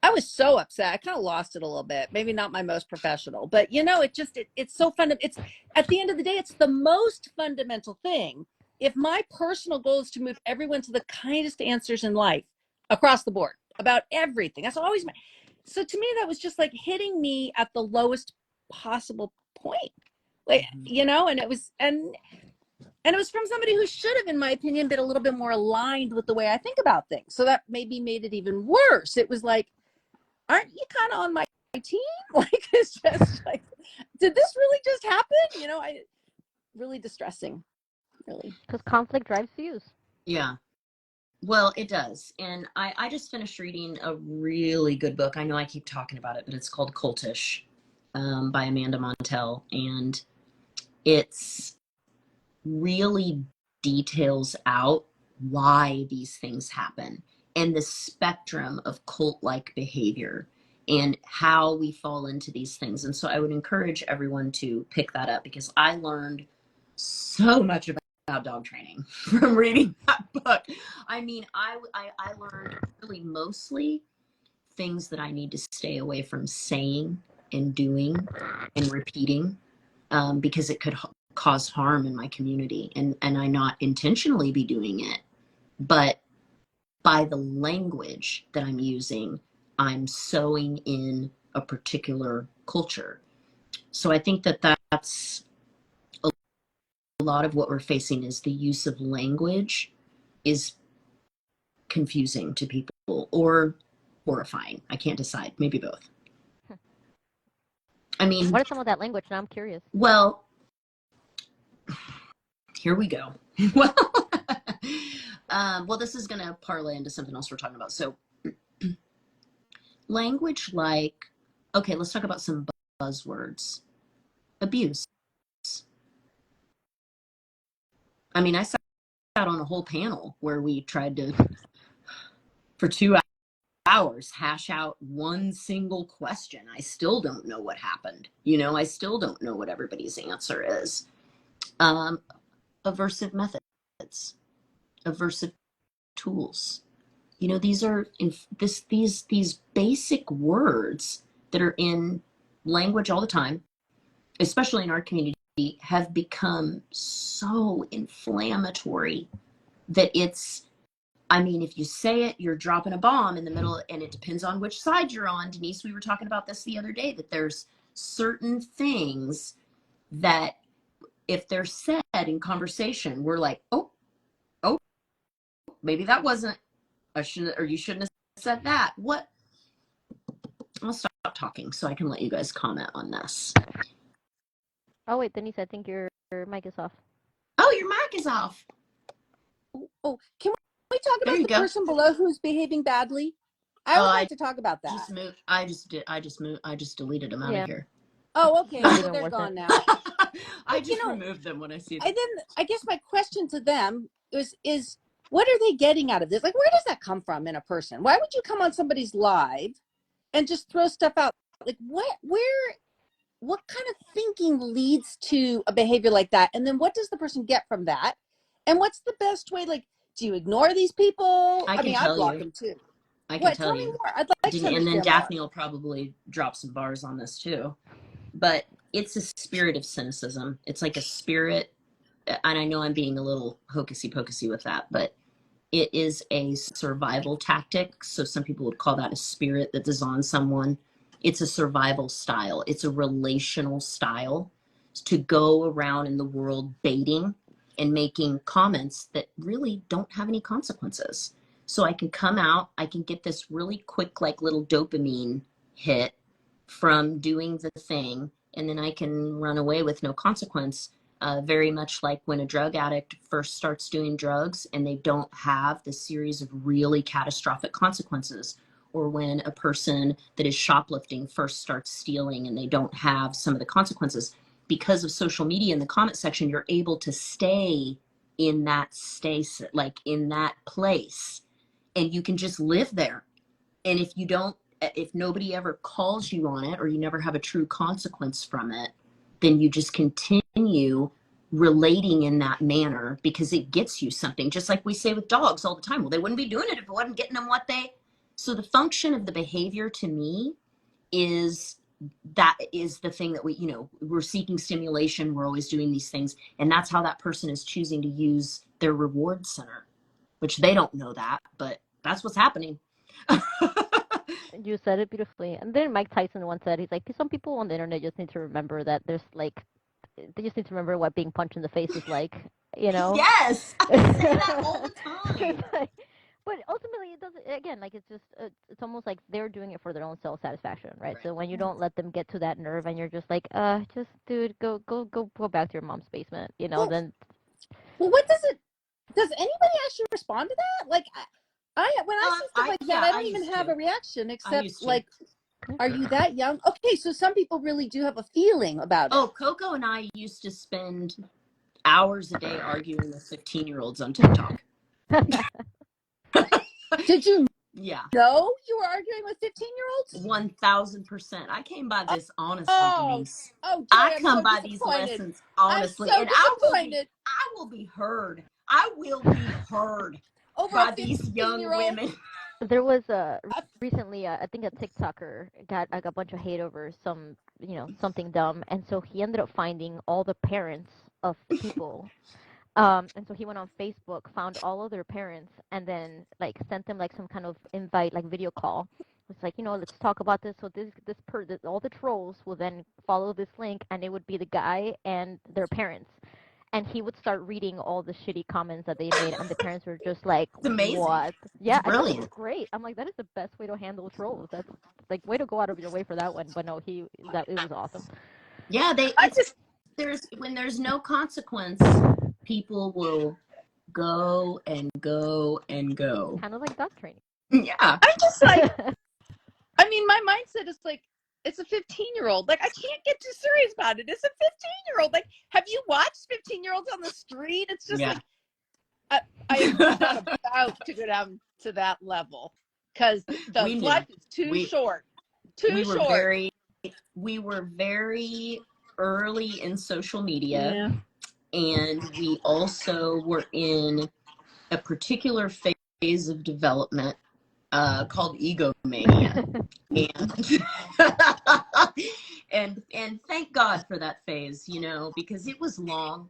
upset. I kind of lost it a little bit. Maybe not my most professional, but it's so fun. It's, at the end of the day, it's the most fundamental thing. If my personal goal is to move everyone to the kindest answers in life across the board about everything, that's always my, so to me, that was just like hitting me at the lowest possible point. Like, and it was, and it was from somebody who should have, in my opinion, been a little bit more aligned with the way I think about things. So that maybe made it even worse. It was like, aren't you kind of on my team? Like, it's just like, did this really just happen? Really distressing, really. Because conflict drives views. Yeah. Well, it does. And I just finished reading a really good book. I know I keep talking about it, but it's called Cultish, by Amanda Montell. And it's really details out why these things happen and the spectrum of cult-like behavior and how we fall into these things. And so I would encourage everyone to pick that up, because I learned so much about dog training from reading that book. I mean, I learned really mostly things that I need to stay away from saying and doing and repeating, because it could cause harm in my community, and I not intentionally be doing it, but by the language that I'm using, I'm sewing in a particular culture. So I think that that's a lot of what we're facing, is the use of language is confusing to people or horrifying. I can't decide, maybe both. I mean, what is some of that language? Now I'm curious. Well, here we go. Well, Well, this is going to parlay into something else we're talking about. So language like, okay, let's talk about some buzzwords. Abuse. I mean, I sat on a whole panel where we tried to, for 2 hours, hash out one single question. I still don't know what happened. I still don't know what everybody's answer is. Aversive methods, aversive tools. These are these basic words that are in language all the time, especially in our community, have become so inflammatory that if you say it, you're dropping a bomb in the middle, and it depends on which side you're on. Denise, we were talking about this the other day, that there's certain things that if they're said in conversation, we're like, oh, maybe that wasn't, you shouldn't have said that. What? I'll stop talking so I can let you guys comment on this. Oh wait, Denise, I think your mic is off. Oh, your mic is off. Oh, can we talk about the person below who's behaving badly? I would like to talk about that. I just deleted them out of here. Oh, okay. So they're gone now. I just removed them when I see them. And then I guess my question to them is what are they getting out of this? Like, where does that come from in a person? Why would you come on somebody's live and just throw stuff out? Like, what kind of thinking leads to a behavior like that? And then what does the person get from that? And what's the best way? Like, do you ignore these people? I block them too. I can tell you. Tell me more. I'd like to understand. And then Daphne will probably drop some bars on this too. But it's a spirit of cynicism. It's like a spirit, and I know I'm being a little hocusy pocusy with that, but it is a survival tactic. So some people would call that a spirit that is on someone. It's a survival style. It's a relational style to go around in the world baiting and making comments that really don't have any consequences. So I can come out, I can get this really quick, like little dopamine hit from doing the thing, and then I can run away with no consequence. Very much like when a drug addict first starts doing drugs and they don't have the series of really catastrophic consequences, or when a person that is shoplifting first starts stealing and they don't have some of the consequences. Because of social media in the comment section, you're able to stay in that space, like in that place, and you can just live there. And if nobody ever calls you on it, or you never have a true consequence from it, then you just continue relating in that manner because it gets you something. Just like we say with dogs all the time. Well, they wouldn't be doing it if it wasn't getting them what they... So the function of the behavior to me is the thing that we're seeking stimulation. We're always doing these things. And that's how that person is choosing to use their reward center, which they don't know that, but that's what's happening. You said it beautifully. And then Mike Tyson once said, he's like, some people on the internet just need to remember that they just need to remember what being punched in the face is like, Yes! I say that all the time. But ultimately, it doesn't, again, like, it's just, it's almost like they're doing it for their own self-satisfaction, right? So when you don't let them get to that nerve and you're just like, dude, go back to your mom's basement, then. Well, does anybody actually respond to that? Like, when I see stuff like that, I don't even have a reaction except like, are you that young? Okay, so some people really do have a feeling about it. Oh, Coco and I used to spend hours a day arguing with 15-year-olds on TikTok. Did you know you were arguing with 15-year-olds? 1000%. I came by this honestly, Denise. Jerri, I come by these lessons honestly. I'm so disappointed. I will be heard. I will be heard by these young women. There was recently, I think a TikToker got like a bunch of hate over some, something dumb, and so he ended up finding all the parents of people. And so he went on Facebook, found all of their parents, and then like sent them like some kind of invite, like video call. It's like, let's talk about this. So all the trolls will then follow this link, and it would be the guy and their parents. And he would start reading all the shitty comments that they made, and the parents were just like, it's amazing. What? Yeah, it's brilliant. I thought it was great. I'm like, that is the best way to handle trolls. That's like, way to go out of your way for that one. But no, it was awesome. Yeah, when there's no consequence, people will go and go and go. Kind of like dog training. Yeah. I'm just like, I mean, my mindset is like, it's a 15-year-old. Like, I can't get too serious about it. It's a 15-year-old. Like, have you watched 15-year-olds on the street? It's just like, I am not about to go down to that level because the life is too short. Too short. We were very early in social media, and we also were in a particular phase of development called egomania. and thank God for that phase, you know, because it was long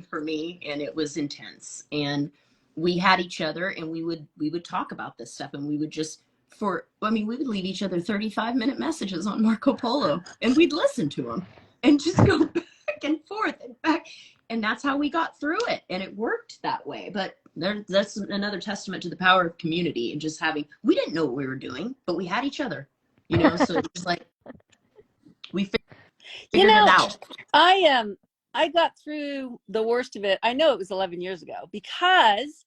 for me, and it was intense, and we had each other, and we would talk about this stuff, and we would just we would leave each other 35-minute messages on Marco Polo, and we'd listen to them and just go back and forth and back, and that's how we got through it, and it worked that way. But that's another testament to the power of community, and just we didn't know what we were doing, but we had each other, you know. So it was like we figured it out. I got through the worst of it. I know it was 11 years ago because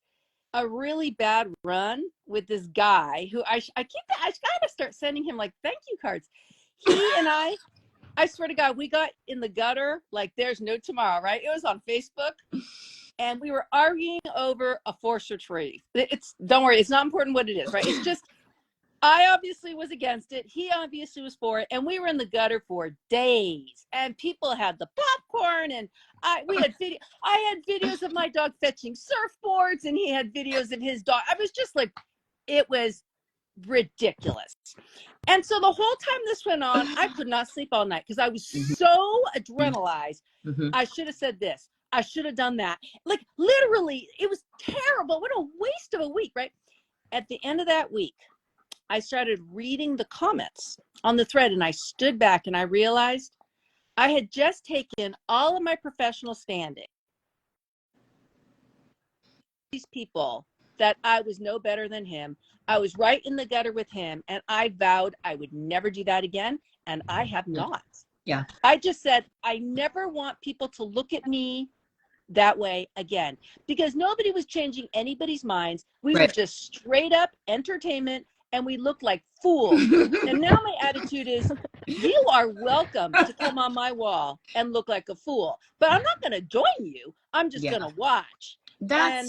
a really bad run with this guy who I gotta start sending him like thank you cards. He and I swear to God, we got in the gutter like there's no tomorrow, right? It was on Facebook, and we were arguing over a forced retrieve. Don't worry, it's not important what it is, right? It's just I obviously was against it. He obviously was for it, and we were in the gutter for days. And people had the popcorn, and I had videos of my dog fetching surfboards, and he had videos of his dog. I was just like, it was ridiculous. And so the whole time this went on, I could not sleep all night because I was so adrenalized. I should have said this. I should have done that. Like literally, it was terrible. What a waste of a week, right? At the end of that week, I started reading the comments on the thread, and I stood back and I realized I had just taken all of my professional standing. These people that I was no better than him. I was right in the gutter with him, and I vowed I would never do that again, and I have not. Yeah. I just said, I never want people to look at me that way again, because nobody was changing anybody's minds. We were just straight up entertainment, and we looked like fools. And now my attitude is, you are welcome to come on my wall and look like a fool, but I'm not going to join you. I'm just going to watch. And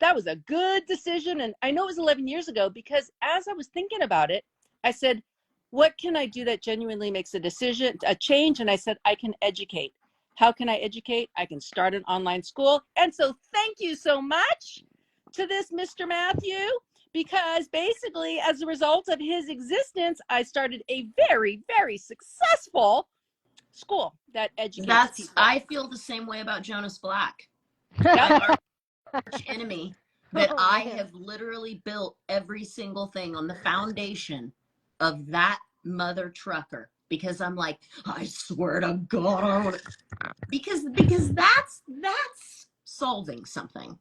that was a good decision. And I know it was 11 years ago, because as I was thinking about it, I said, what can I do that genuinely makes a change? And I said, I can educate. How can I educate? I can start an online school. And so thank you so much to this Mr. Matthew, because basically as a result of his existence, I started a very, very successful school that educates people. I feel the same way about Jonas Black, my arch enemy, that I have literally built every single thing on the foundation of that mother trucker, because I'm like, I swear to God, I want to, because that's solving something.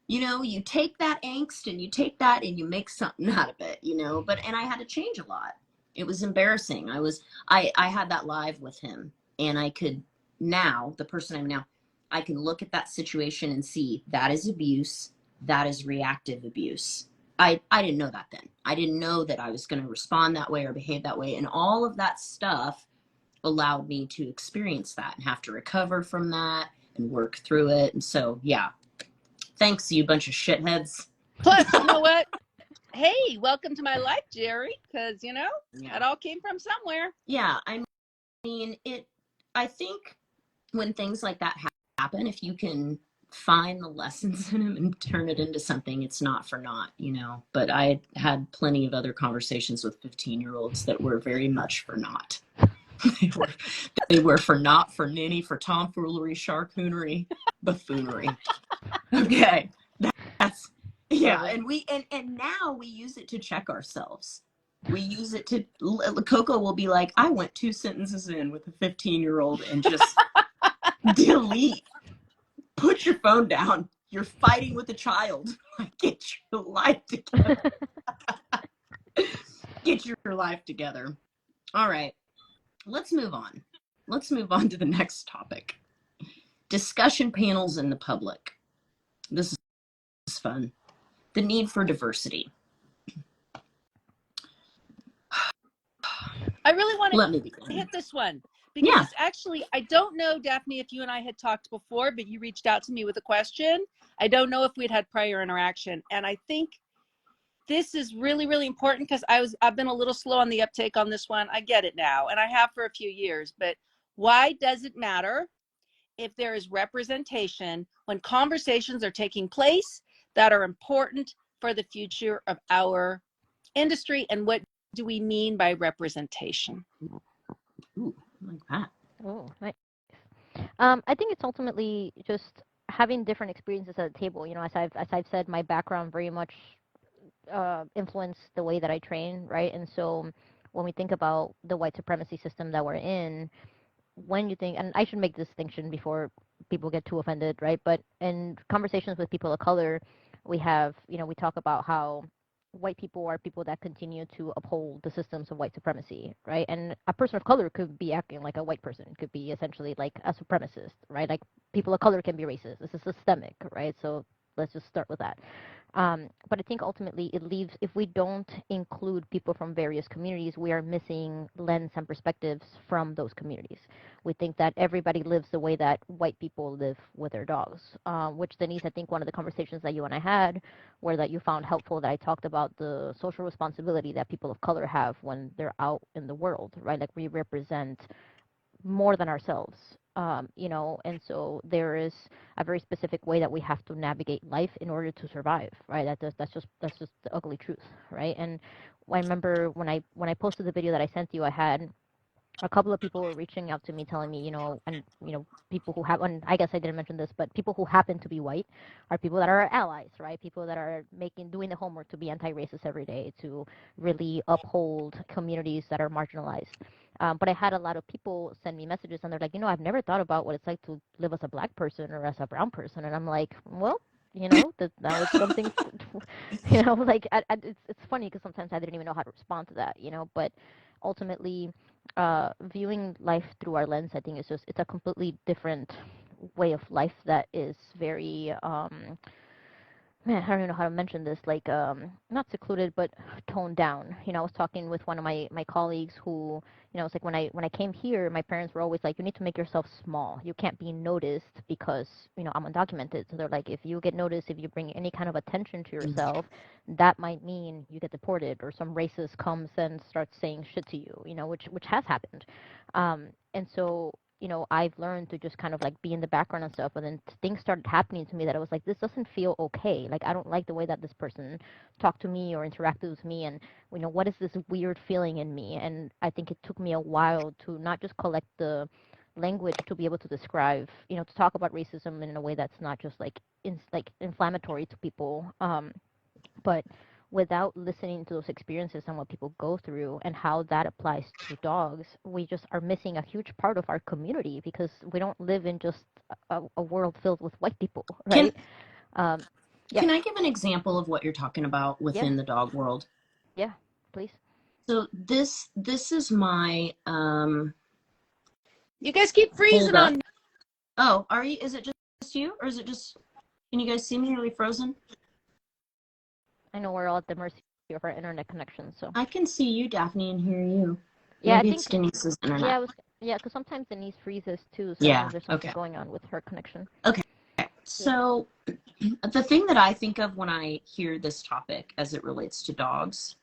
You know, you take that angst and you take that and you make something out of it, you know. And I had to change a lot. It was embarrassing. I had that live with him, and I could now, the person I'm now, I can look at that situation and see that is abuse, that is reactive abuse. I didn't know that then. I didn't know that I was going to respond that way or behave that way. And all of that stuff allowed me to experience that and have to recover from that and work through it. And so, yeah. Thanks, you bunch of shitheads. Plus, you know what? Hey, welcome to my life, Jerry, because, you know, it all came from somewhere. Yeah, I mean, I think when things like that happen, if you can find the lessons in them and turn it into something, it's not for naught, you know. But I had plenty of other conversations with 15-year-olds that were very much for naught. They were for naught, for ninny, for tomfoolery, charcoonery, buffoonery. Okay, that's and now we use it to check ourselves. We use it to, Coco will be like, I went 2 sentences in with a 15-year-old and just delete. Put your phone down. You're fighting with a child. Get your life together. Get your life together. All right, let's move on. Let's move on to the next topic. Discussion panels in the public. This is fun. The need for diversity. I really want Let me to begin. hit this one because Yeah. it's actually, I don't know, Daphne, if you and I had talked before, but you reached out to me with a question. I don't know if we'd had prior interaction. And I think this is really, really important because I've been a little slow on the uptake on this one. I get it now, and I have for a few years, but why does it matter if there is representation when conversations are taking place that are important for the future of our industry? And what do we mean by representation? Ooh, like that. Oh, nice. I think it's ultimately just having different experiences at the table. You know, as I've said, my background very much influenced the way that I train, right? And so when we think about the white supremacy system that we're in, when you think, and I should make this distinction before people get too offended, right? But in conversations with people of color, we have, you know, we talk about how white people are people that continue to uphold the systems of white supremacy, right? And a person of color could be acting like a white person, could be essentially like a supremacist, right? Like people of color can be racist. This is systemic, right? So let's just start with that. But I think ultimately it leaves, if we don't include people from various communities, we are missing lens and perspectives from those communities. We think that everybody lives the way that white people live with their dogs, which Denise, I think one of the conversations that you and I had were that you found helpful, that I talked about the social responsibility that people of color have when they're out in the world, right? Like we represent more than ourselves, you know, and so there is a very specific way that we have to navigate life in order to survive, right? That's just the ugly truth, right? And I remember when I posted the video that I sent you, I had a couple of people were reaching out to me telling me, you know, and you know, people who have, and I guess I didn't mention this, but people who happen to be white are people that are allies, right? People that are doing the homework to be anti-racist every day, to really uphold communities that are marginalized. But I had a lot of people send me messages, and they're like, you know, I've never thought about what it's like to live as a black person or as a brown person, and I'm like, well, you know, that now it's something, you know, like it's funny because sometimes I didn't even know how to respond to that, you know, but ultimately viewing life through our lens, I think it's a completely different way of life that is very man, I don't even know how to mention this, like not secluded but toned down. You know, I was talking with one of my colleagues who, you know, it's like when I came here, my parents were always like, you need to make yourself small. You can't be noticed because, you know, I'm undocumented. So they're like, if you get noticed, if you bring any kind of attention to yourself, that might mean you get deported or some racist comes and starts saying shit to you, you know, which has happened. And so, you know, I've learned to just kind of like be in the background and stuff. And then things started happening to me that I was like, this doesn't feel okay. Like, I don't like the way that this person talked to me or interacted with me. And, you know, what is this weird feeling in me? And I think it took me a while to not just collect the language to be able to describe, you know, to talk about racism in a way that's not just like, like inflammatory to people. But without listening to those experiences and what people go through and how that applies to dogs, we just are missing a huge part of our community because we don't live in just a world filled with white people, Can right? Um, yeah, can I give an example of what you're talking about yeah, within the dog world? yeah, please. So this is my You guys keep hold freezing up. on me. Oh, are you? Is it just you, or is it just? Can you guys see me? Are we frozen? I know we're all at the mercy of our internet connection, so I can see you, Daphne, and hear you. yeah, I Maybe it's think Denise's internet. yeah, because sometimes Denise freezes too, so I don't know Yeah. if there's something Okay. going on with her connection. Okay. Yeah. So the thing that I think of when I hear this topic as it relates to dogs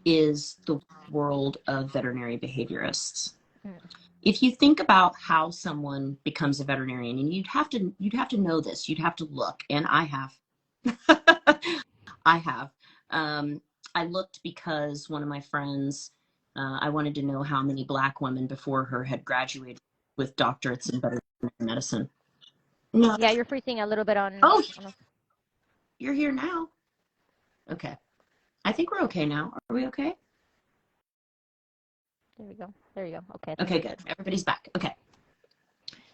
is the world of veterinary behaviorists. Mm. If you think about how someone becomes a veterinarian, and you'd have to know this, you'd have to look, and I have. I have. Um, I looked because one of my friends, I wanted to know how many Black women before her had graduated with doctorates in veterinary medicine. No. Yeah, you're freezing a little bit Oh, on us. you're here now. Okay. I think we're okay now. Are we okay? There we go. There you go. Okay, I think Okay, we're good. good. Everybody's back. Okay.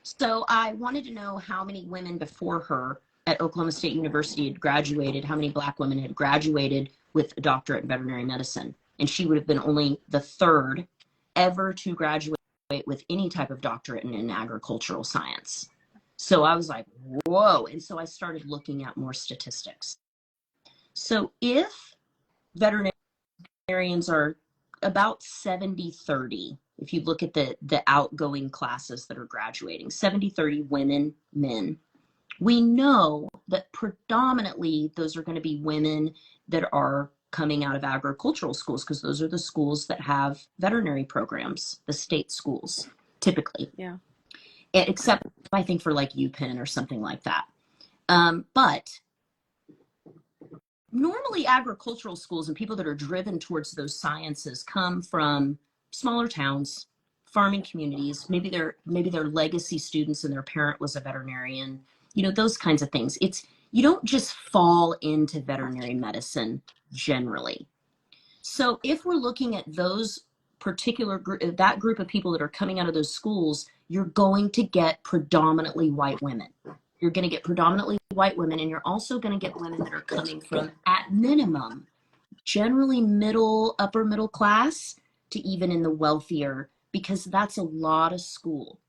So I wanted to know how many women before her at Oklahoma State University had graduated, how many Black women had graduated with a doctorate in veterinary medicine. And she would have been only the third ever to graduate with any type of doctorate in agricultural science. So I was like, whoa. And so I started looking at more statistics. So if veterinarians are about 70-30, if you look at the outgoing classes that are graduating, 70-30 women, men, we know that predominantly those are going to be women that are coming out of agricultural schools, because those are the schools that have veterinary programs, the state schools, typically. Yeah. Except, I think, for like UPenn or something like that. But normally agricultural schools and people that are driven towards those sciences come from smaller towns, farming communities. Maybe they're legacy students and their parent was a veterinarian, those kinds of things. You don't just fall into veterinary medicine generally. So if we're looking at those that group of people that are coming out of those schools, you're going to get predominantly white women. You're going to get predominantly white women, and you're also going to get women that are coming from, at minimum, generally upper middle class to even in the wealthier, because that's a lot of school.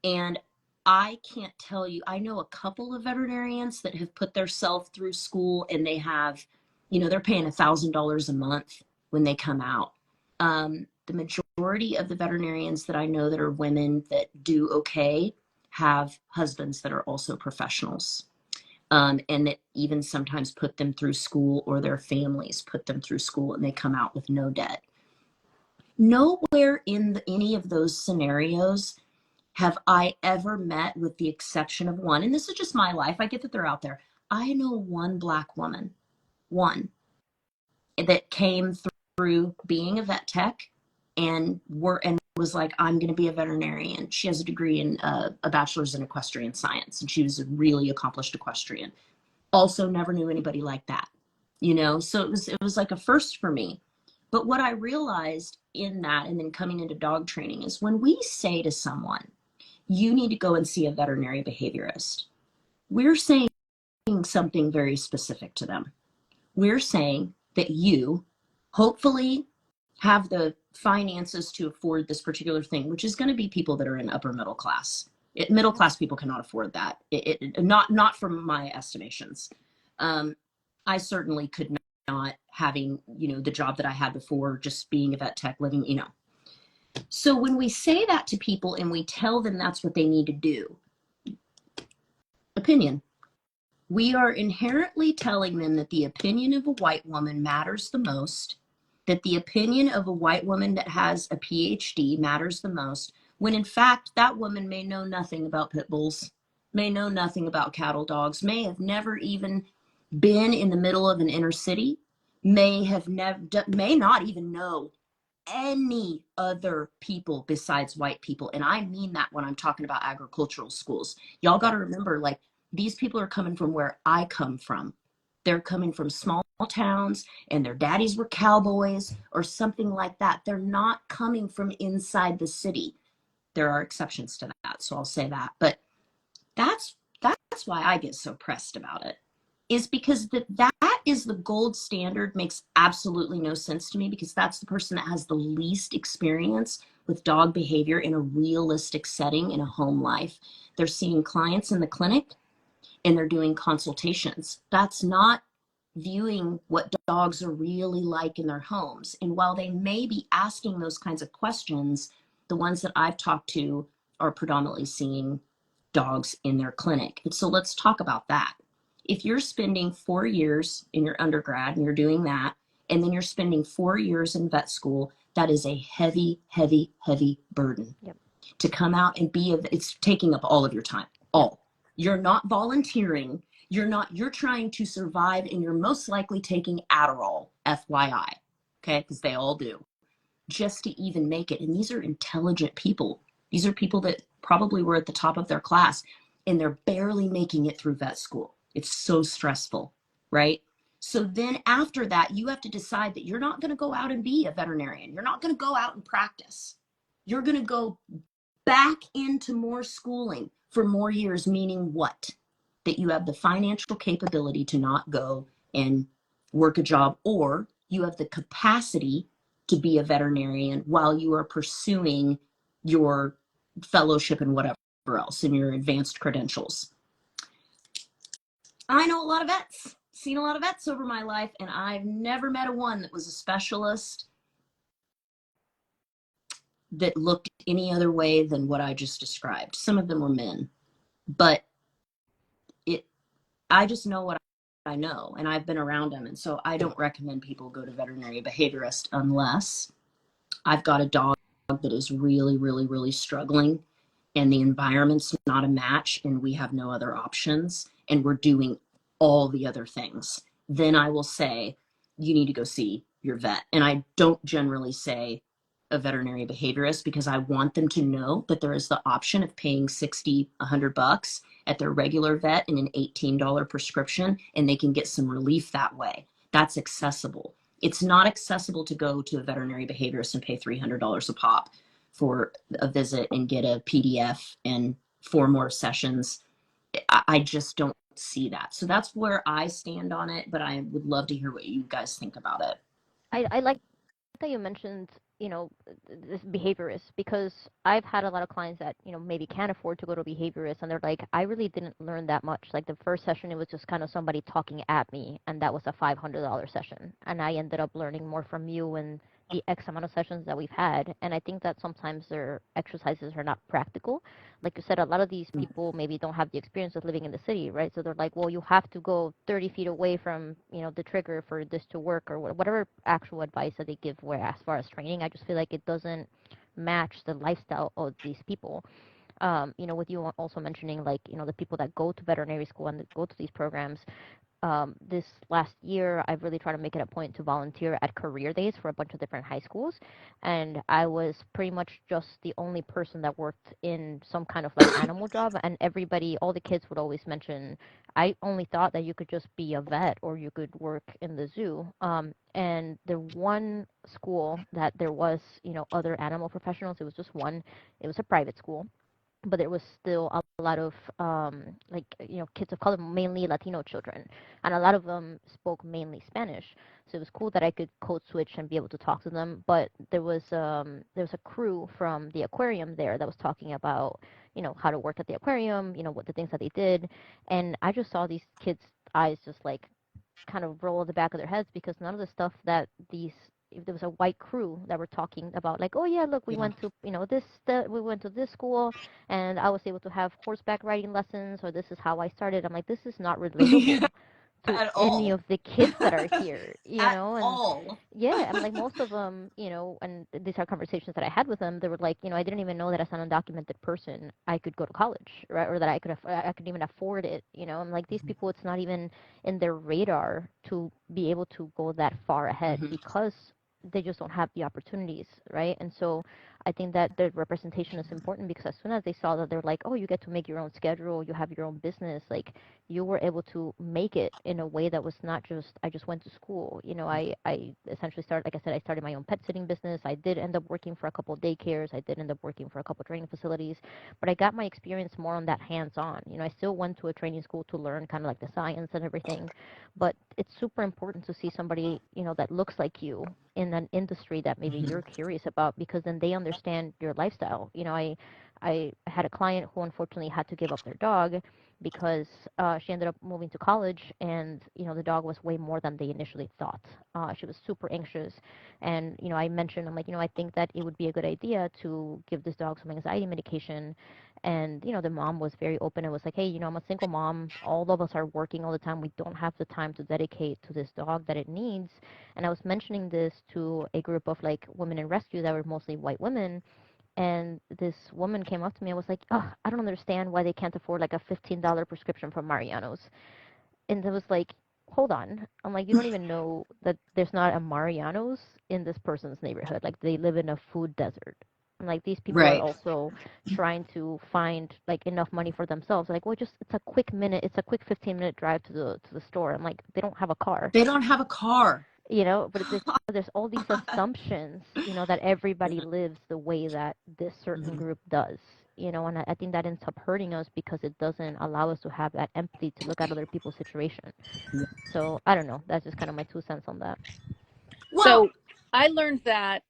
And I can't tell you, I know a couple of veterinarians that have put themselves through school, and they have, they're paying $1,000 a month when they come out. The majority of the veterinarians that I know that are women that do okay have husbands that are also professionals. And that even sometimes put them through school, or their families put them through school, and they come out with no debt. Nowhere in any of those scenarios have I ever met, with the exception of one, and this is just my life, I get that they're out there. I know one Black woman, one, that came through being a vet tech and was like, I'm going to be a veterinarian. She has a degree in a bachelor's in equestrian science, and she was a really accomplished equestrian. Also never knew anybody like that, so it was like a first for me. But what I realized in that, and then coming into dog training, is when we say to someone, you need to go and see a veterinary behaviorist, we're saying something very specific to them. We're saying that you hopefully have the finances to afford this particular thing, which is going to be people that are in upper middle class. Middle class people cannot afford that. Not from my estimations. I certainly could not, having, the job that I had before, just being a vet tech, living, So when we say that to people and we tell them that's what they need to do, opinion, we are inherently telling them that the opinion of a white woman matters the most, that the opinion of a white woman that has a PhD matters the most, when in fact that woman may know nothing about pit bulls, may know nothing about cattle dogs, may have never even been in the middle of an inner city, may not even know any other people besides white people. And I mean that when I'm talking about agricultural schools. Y'all got to remember, like, these people are coming from where I come from. They're coming from small towns, and their daddies were cowboys or something like that. They're not coming from inside the city. There are exceptions to that, so I'll say that. But that's why I get so pressed about it, is because that is the gold standard. Makes absolutely no sense to me, because that's the person that has the least experience with dog behavior in a realistic setting in a home life. They're seeing clients in the clinic and they're doing consultations. That's not viewing what dogs are really like in their homes. And while they may be asking those kinds of questions, the ones that I've talked to are predominantly seeing dogs in their clinic. And so let's talk about that. If you're spending 4 years in your undergrad and you're doing that, and then you're spending 4 years in vet school, that is a heavy, heavy, heavy burden. Yep. To come out and it's taking up all of your time. All. You're not volunteering. You're trying to survive, and you're most likely taking Adderall, FYI. Okay? Because they all do. Just to even make it. And these are intelligent people. These are people that probably were at the top of their class, and they're barely making it through vet school. It's so stressful, right? So then after that, you have to decide that you're not going to go out and be a veterinarian. You're not going to go out and practice. You're going to go back into more schooling for more years, meaning what? That you have the financial capability to not go and work a job, or you have the capacity to be a veterinarian while you are pursuing your fellowship and whatever else in your advanced credentials. I know a lot of vets, seen a lot of vets over my life, and I've never met a one that was a specialist that looked any other way than what I just described. Some of them were men, but I just know what I know, and I've been around them. And so I don't recommend people go to veterinary behaviorist unless I've got a dog that is really, really, really struggling and the environment's not a match and we have no other options and we're doing all the other things. Then I will say, you need to go see your vet. And I don't generally say a veterinary behaviorist because I want them to know that there is the option of paying 60, $100 at their regular vet and an $18 prescription, and they can get some relief that way. That's accessible. It's not accessible to go to a veterinary behaviorist and pay $300 a pop for a visit and get a PDF and 4 more sessions. I just don't see that. So that's where I stand on it, but I would love to hear what you guys think about it. I like that you mentioned, this behaviorist, because I've had a lot of clients that, maybe can't afford to go to a behaviorist, and they're like, I really didn't learn that much. Like the first session, it was just kind of somebody talking at me, and that was a $500 session. And I ended up learning more from you and the X amount of sessions that we've had. And I think that sometimes their exercises are not practical. Like you said, a lot of these people maybe don't have the experience of living in the city, right? So they're like, well, you have to go 30 feet away from, the trigger for this to work, or whatever actual advice that they give where as far as training. I just feel like it doesn't match the lifestyle of these people. With you also mentioning, like, the people that go to veterinary school and that go to these programs, this last year, I've really tried to make it a point to volunteer at career days for a bunch of different high schools. And I was pretty much just the only person that worked in some kind of like animal job. And everybody, all the kids would always mention, I only thought that you could just be a vet or you could work in the zoo. And the one school that there was, other animal professionals, it was just one, it was a private school, but there was still a lot of like, kids of color, mainly Latino children, and a lot of them spoke mainly Spanish. So it was cool that I could code switch and be able to talk to them. But there was a crew from the aquarium there that was talking about, how to work at the aquarium, what the things that they did. And I just saw these kids' eyes just like kind of roll at the back of their heads, because none of the stuff that these, if there was a white crew that were talking about, like, oh yeah, look, we Yeah. went to, we went to this school, and I was able to have horseback riding lessons, or this is how I started. I'm like, this is not Yeah, relatable to at any all. of the kids that are here, At and all. yeah, I'm like, most of them, and these are conversations that I had with them. They were like, I didn't even know that as an undocumented person I could go to college, right? Or that I could even afford it. I'm like, these people, it's not even in their radar to be able to go that far ahead, Mm-hmm. because they just don't have the opportunities, right? And so I think that the representation is important, because as soon as they saw that, they're like, oh, you get to make your own schedule, you have your own business, like, you were able to make it in a way that was not just, I just went to school. I essentially started, like I said, I started my own pet sitting business. I did end up working for a couple of daycares. I did end up working for a couple of training facilities, but I got my experience more on that hands-on. I still went to a training school to learn kind of like the science and everything, but it's super important to see somebody, that looks like you in an industry that maybe Mm-hmm. you're curious about, because then they understand your lifestyle. I had a client who unfortunately had to give up their dog because she ended up moving to college, and the dog was way more than they initially thought. She was super anxious, and I mentioned, I'm like, I think that it would be a good idea to give this dog some anxiety medication. And the mom was very open and was like, hey, I'm a single mom, all of us are working all the time, we don't have the time to dedicate to this dog that it needs. And I was mentioning this to a group of like women in rescue that were mostly white women, and this woman came up to me and was like, oh, I don't understand why they can't afford like a $15 prescription from Mariano's. And it was like, hold on. I'm like, you don't even know that there's not a Mariano's in this person's neighborhood. Like, they live in a food desert. I'm like, these people are Right. also trying to find like enough money for themselves. Like, well, just it's a quick minute, it's a quick 15-minute drive to the store. I'm like, they don't have a car, They don't have a car. but there's all these assumptions, that everybody lives the way that this certain Mm-hmm. group does, and I think that ends up hurting us, because it doesn't allow us to have that empathy to look at other people's situation. So I don't know, that's just kind of my 2 cents on that. Well, So I learned that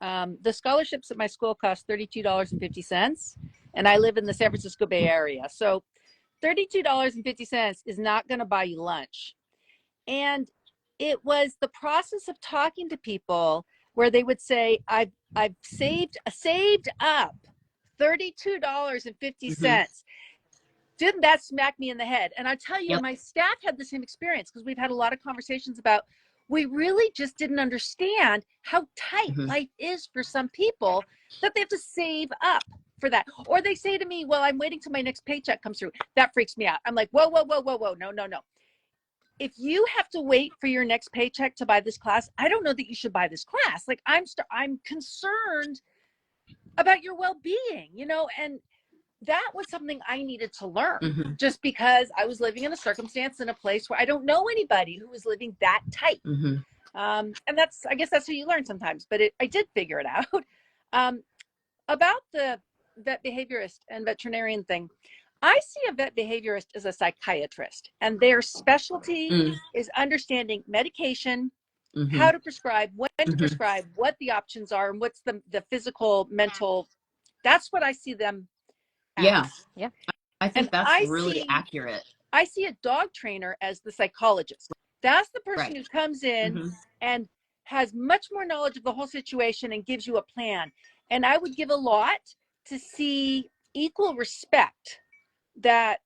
The scholarships at my school cost $32.50, and I live in the San Francisco Bay Area. So $32.50 is not going to buy you lunch. And it was the process of talking to people where they would say, I've saved up $32.50. Didn't that smack me in the head? And I tell you, my staff had the same experience, because we've had a lot of conversations about, we really just didn't understand how tight life is for some people, that they have to save up for that. Or they say to me, well, I'm waiting till my next paycheck comes through. That freaks me out. I'm like, whoa, no. If you have to wait for your next paycheck to buy this class, I don't know that you should buy this class. Like, I'm concerned about your well-being, you know, and that was something I needed to learn, just because I was living in a circumstance in a place where I don't know anybody who was living that tight. And I guess that's how you learn sometimes, but I did figure it out. About the vet behaviorist and veterinarian thing, I see a vet behaviorist as a psychiatrist, and their specialty is understanding medication, how to prescribe, when to prescribe, what the options are, and what's the physical, mental. That's what I see them as. Yeah. I think that's really accurate. I see a dog trainer as the psychologist. That's the person who comes in and has much more knowledge of the whole situation and gives you a plan. And I would give a lot to see equal respect. That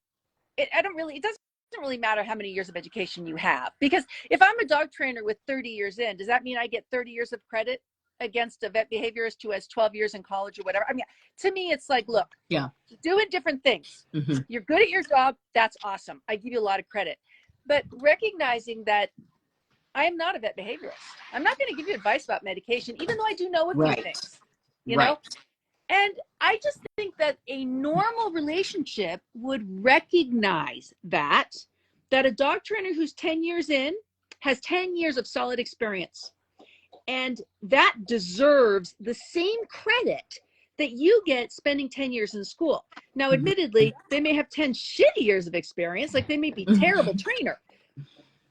it doesn't really matter how many years of education you have, because if I'm a dog trainer with 30 years in, does that mean I get 30 years of credit against a vet behaviorist who has 12 years in college or whatever? I mean, to me, it's like, look, doing different things. You're good at your job. That's awesome. I give you a lot of credit. But recognizing that I am not a vet behaviorist. I'm not going to give you advice about medication, even though I do know a few things, you know? And I just think that a normal relationship would recognize that a dog trainer who's 10 years in has 10 years of solid experience. And that deserves the same credit that you get spending 10 years in school. Now, admittedly, they may have 10 shitty years of experience, like they may be terrible trainer.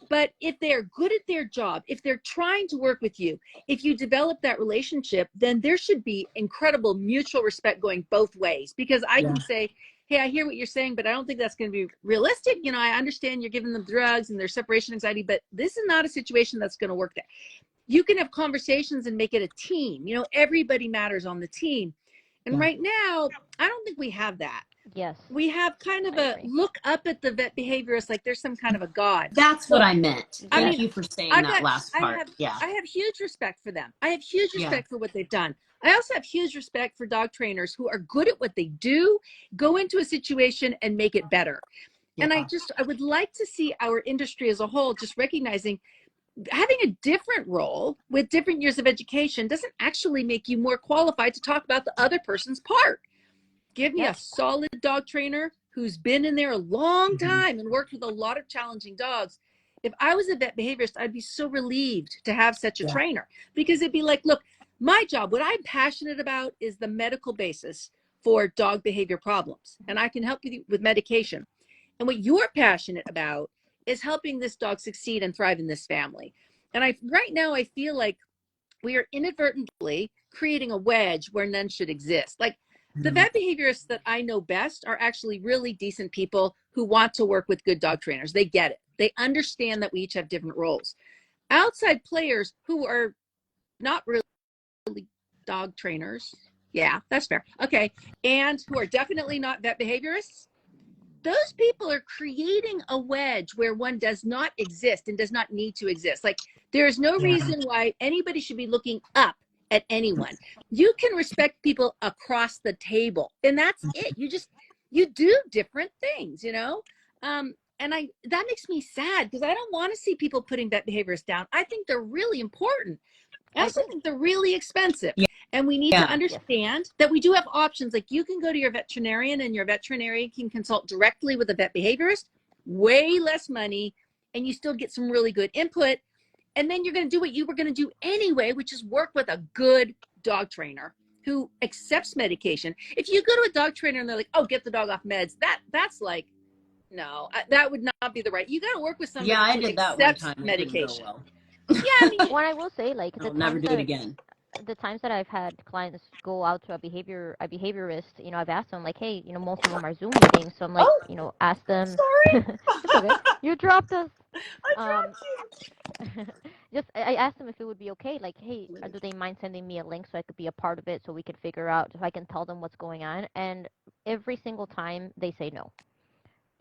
But if they're good at their job, if they're trying to work with you, if you develop that relationship, then there should be incredible mutual respect going both ways. Because I can say, hey, I hear what you're saying, but I don't think that's going to be realistic. You know, I understand you're giving them drugs and their separation anxiety, but this is not a situation that's going to work there. You can have conversations and make it a team. You know, everybody matters on the team. And right now, I don't think we have that. Yes. We have kind of a look up at the vet behaviorist like there's some kind of a god. That's what I meant. Thank you for saying that last part. I have huge respect for them. I have huge respect for what they've done. I also have huge respect for dog trainers who are good at what they do, go into a situation and make it better. And I would like to see our industry as a whole just recognizing having a different role with different years of education doesn't actually make you more qualified to talk about the other person's part. Give me a solid dog trainer who's been in there a long time and worked with a lot of challenging dogs. If I was a vet behaviorist, I'd be so relieved to have such a trainer, because it'd be like, look, my job, what I'm passionate about is the medical basis for dog behavior problems. And I can help you with medication. And what you're passionate about is helping this dog succeed and thrive in this family. And right now, I feel like we are inadvertently creating a wedge where none should exist. Like, the vet behaviorists that I know best are actually really decent people who want to work with good dog trainers. They get it. They understand that we each have different roles. Outside players who are not really dog trainers. Yeah, that's fair. Okay. And who are definitely not vet behaviorists. Those people are creating a wedge where one does not exist and does not need to exist. Like, there is no reason why anybody should be looking up at anyone. You can respect people across the table, and that's it. You do different things, you know? And that makes me sad, because I don't want to see people putting vet behaviorists down. I think they're really important. I also think they're really expensive. And we need to understand that we do have options. Like, you can go to your veterinarian, and your veterinarian can consult directly with a vet behaviorist, way less money, and you still get some really good input. And then you're going to do what you were going to do anyway, which is work with a good dog trainer who accepts medication. If you go to a dog trainer and they're like, oh, get the dog off meds, that's like, no, that would not be the right. You got to work with somebody who accepts medication. I mean, what I will say, like, I'll never do it again. the times that I've had clients go out to a behaviorist, I've asked them like, hey, most of them are Zoom meetings, so I'm like, Oh, ask them. sorry. It's okay. You dropped us. I Um, dropped you. just I asked them if it would be okay. Like, hey, do they mind sending me a link so I could be a part of it, so we could figure out, so I can tell them what's going on? And every single time they say no.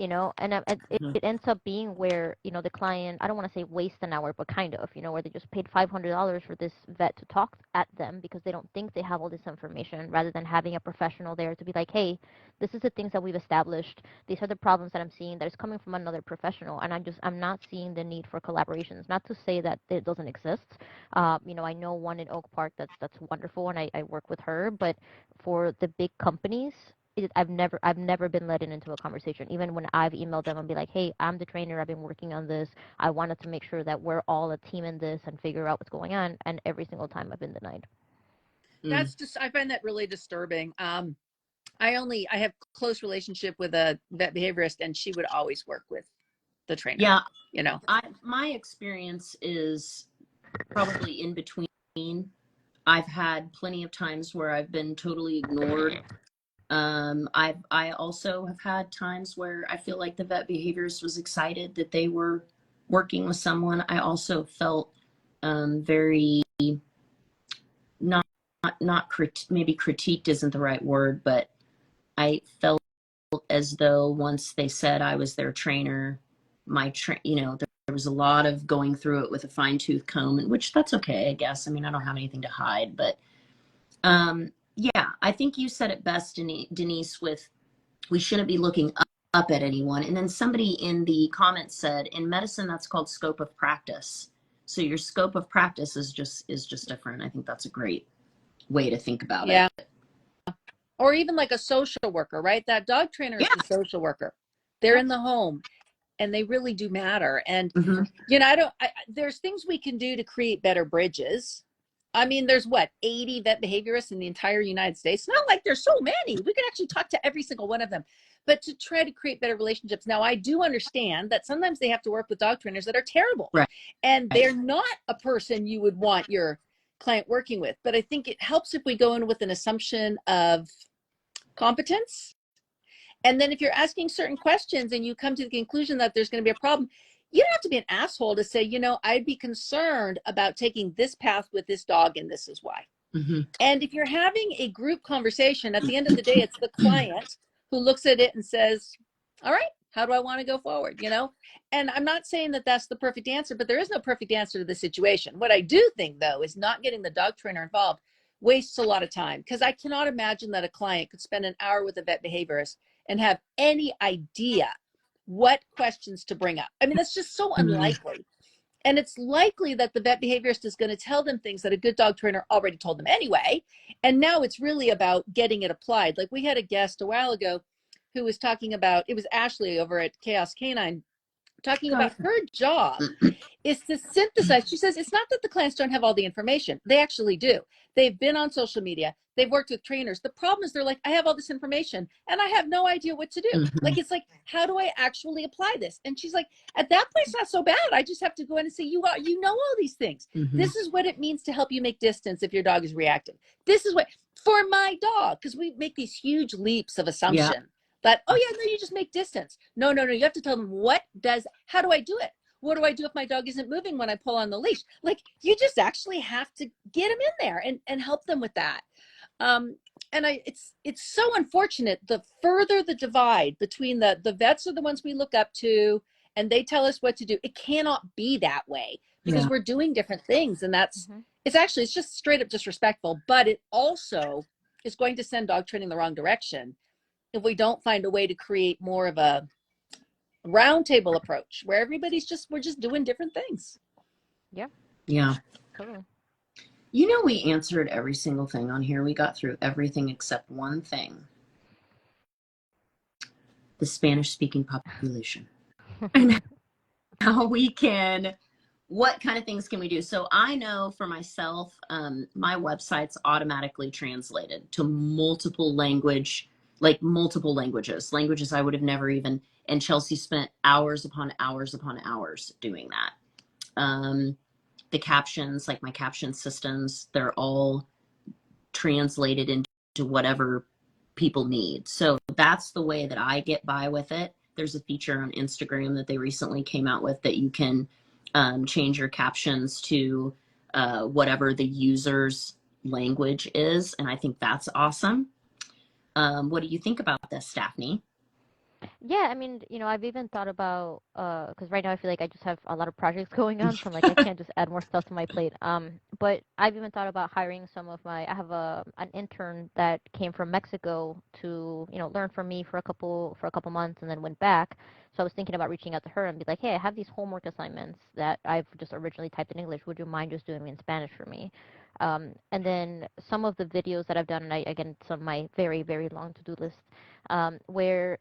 And it ends up being where the client, I don't want to say waste an hour, but kind of, where they just paid $500 for this vet to talk at them because they don't think they have all this information, rather than having a professional there to be like, hey, this is the things that we've established, these are the problems that I'm seeing that is coming from another professional, and I'm not seeing the need for collaborations. Not to say that it doesn't exist. I know one in Oak Park that's wonderful, and I work with her, but for the big companies, I've never been let into a conversation. Even when I've emailed them and be like, hey, I'm the trainer, I've been working on this, I wanted to make sure that we're all a team in this and figure out what's going on, and every single time I've been denied. That's just, I find that really disturbing. I have close relationship with a vet behaviorist, and she would always work with the trainer. Yeah, You know, my experience is probably in between. I've had plenty of times where I've been totally ignored. I also have had times where I feel like the vet behaviorist was excited that they were working with someone. I also felt very not maybe critiqued isn't the right word, but I felt as though once they said I was their trainer, there was a lot of going through it with a fine tooth comb, and which that's okay, I guess. I mean, I don't have anything to hide, but yeah, I think you said it best, Denise, with we shouldn't be looking up at anyone. And then somebody in the comments said, in medicine, that's called scope of practice. So your scope of practice is just different. I think that's a great way to think about it. yeah. Or even like a social worker, right? That dog trainer Yeah. is the social worker. They're Yeah. in the home, and they really do matter. And Mm-hmm. there's things we can do to create better bridges. I mean, there's what, 80 vet behaviorists in the entire United States? Not like there's so many. We can actually talk to every single one of them. But to try to create better relationships. Now, I do understand that sometimes they have to work with dog trainers that are terrible. Right. And they're not a person you would want your client working with. But I think it helps if we go in with an assumption of competence. And then if you're asking certain questions and you come to the conclusion that there's going to be a problem, you don't have to be an asshole to say, I'd be concerned about taking this path with this dog, and this is why. Mm-hmm. And if you're having a group conversation, at the end of the day, it's the client who looks at it and says, all right, how do I want to go forward? And I'm not saying that that's the perfect answer, but there is no perfect answer to the situation. What I do think, though, is not getting the dog trainer involved wastes a lot of time, because I cannot imagine that a client could spend an hour with a vet behaviorist and have any idea what questions to bring up. I mean, that's just so unlikely. And it's likely that the vet behaviorist is going to tell them things that a good dog trainer already told them anyway. And now it's really about getting it applied. Like we had a guest a while ago who was talking about, it was Ashley over at Chaos Canine, talking about her job is to synthesize. She says it's not that the clients don't have all the information. They actually do. They've been on social media. They've worked with trainers. The problem is they're like, I have all this information and I have no idea what to do. Mm-hmm. Like, it's like, how do I actually apply this? And she's like, at that point, it's not so bad. I just have to go in and say, you know all these things. Mm-hmm. This is what it means to help you make distance if your dog is reactive. This is what, for my dog, because we make these huge leaps of assumption. Yeah. That, oh yeah, no, you just make distance. No, you have to tell them how do I do it? What do I do if my dog isn't moving when I pull on the leash? Like, you just actually have to get them in there and help them with that. It's so unfortunate. The further the divide between the vets are the ones we look up to and they tell us what to do. It cannot be that way because we're doing different things. And that's, it's just straight up disrespectful, but it also is going to send dog training the wrong direction if we don't find a way to create more of a roundtable approach where we're just doing different things. Yeah. Totally. We answered every single thing on here. We got through everything except one thing. The Spanish speaking population. And how what kind of things can we do? So I know for myself, my website's automatically translated to multiple languages I would have never even, and Chelsea spent hours upon hours upon hours doing that. the captions, like my caption systems, they're all translated into whatever people need. So that's the way that I get by with it. There's a feature on Instagram that they recently came out with that you can change your captions to whatever the user's language is. And I think that's awesome. What do you think about this, Daphne? Yeah, I mean, I've even thought about because right now I feel like I just have a lot of projects going on, so I'm like I can't just add more stuff to my plate. But I've even thought about hiring some of my I have an intern that came from Mexico to, learn from me for a couple months and then went back. So I was thinking about reaching out to her and be like, "Hey, I have these homework assignments that I've just originally typed in English. Would you mind just doing them in Spanish for me?" And then some of the videos that I've done, and again, some of my very, very long to-do list, where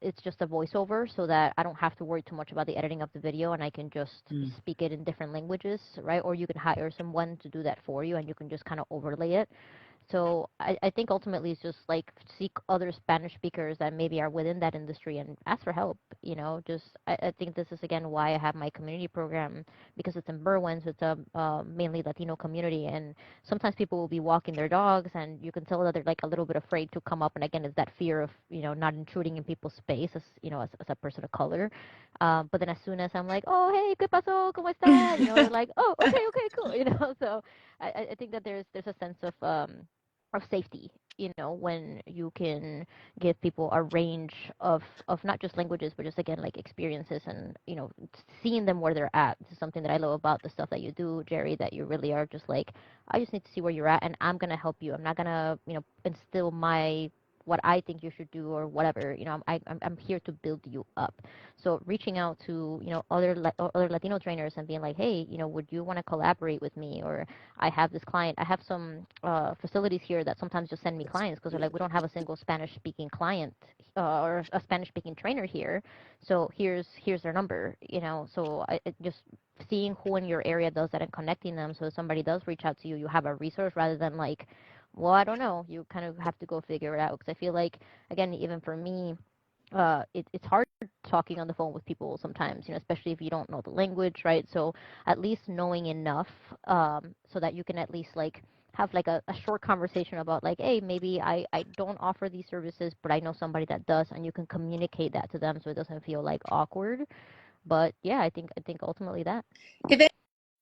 it's just a voiceover so that I don't have to worry too much about the editing of the video and I can just speak it in different languages, right? Or you can hire someone to do that for you and you can just kind of overlay it. So I think ultimately it's just like seek other Spanish speakers that maybe are within that industry and ask for help. Just I think this is again why I have my community program because it's in Berwyn, so it's a mainly Latino community, and sometimes people will be walking their dogs, and you can tell that they're like a little bit afraid to come up. And again, it's that fear of not intruding in people's space as as a person of color. But then as soon as I'm like, oh hey, qué pasó, cómo está, they're like, oh okay, okay, cool, So I think that there's a sense of safety, when you can give people a range of not just languages, but just again like experiences and seeing them where they're at. This is something that I love about the stuff that you do, Jerri, that you really are just like, I just need to see where you're at, and I'm gonna help you. I'm not gonna instill my what I think you should do or whatever. I'm here to build you up. So reaching out to other Latino trainers and being like, hey, would you want to collaborate with me? Or I have this client. I have some facilities here that sometimes just send me clients because they're like, we don't have a single Spanish speaking client or a Spanish speaking trainer here. So here's their number. So it just seeing who in your area does that and connecting them. So if somebody does reach out to you, you have a resource rather than like, well, I don't know. You kind of have to go figure it out because I feel like, again, even for me, it's hard talking on the phone with people sometimes, especially if you don't know the language, right? So at least knowing enough so that you can at least like have like a short conversation about like, hey, maybe I don't offer these services, but I know somebody that does, and you can communicate that to them so it doesn't feel like awkward. But yeah, I think ultimately that. If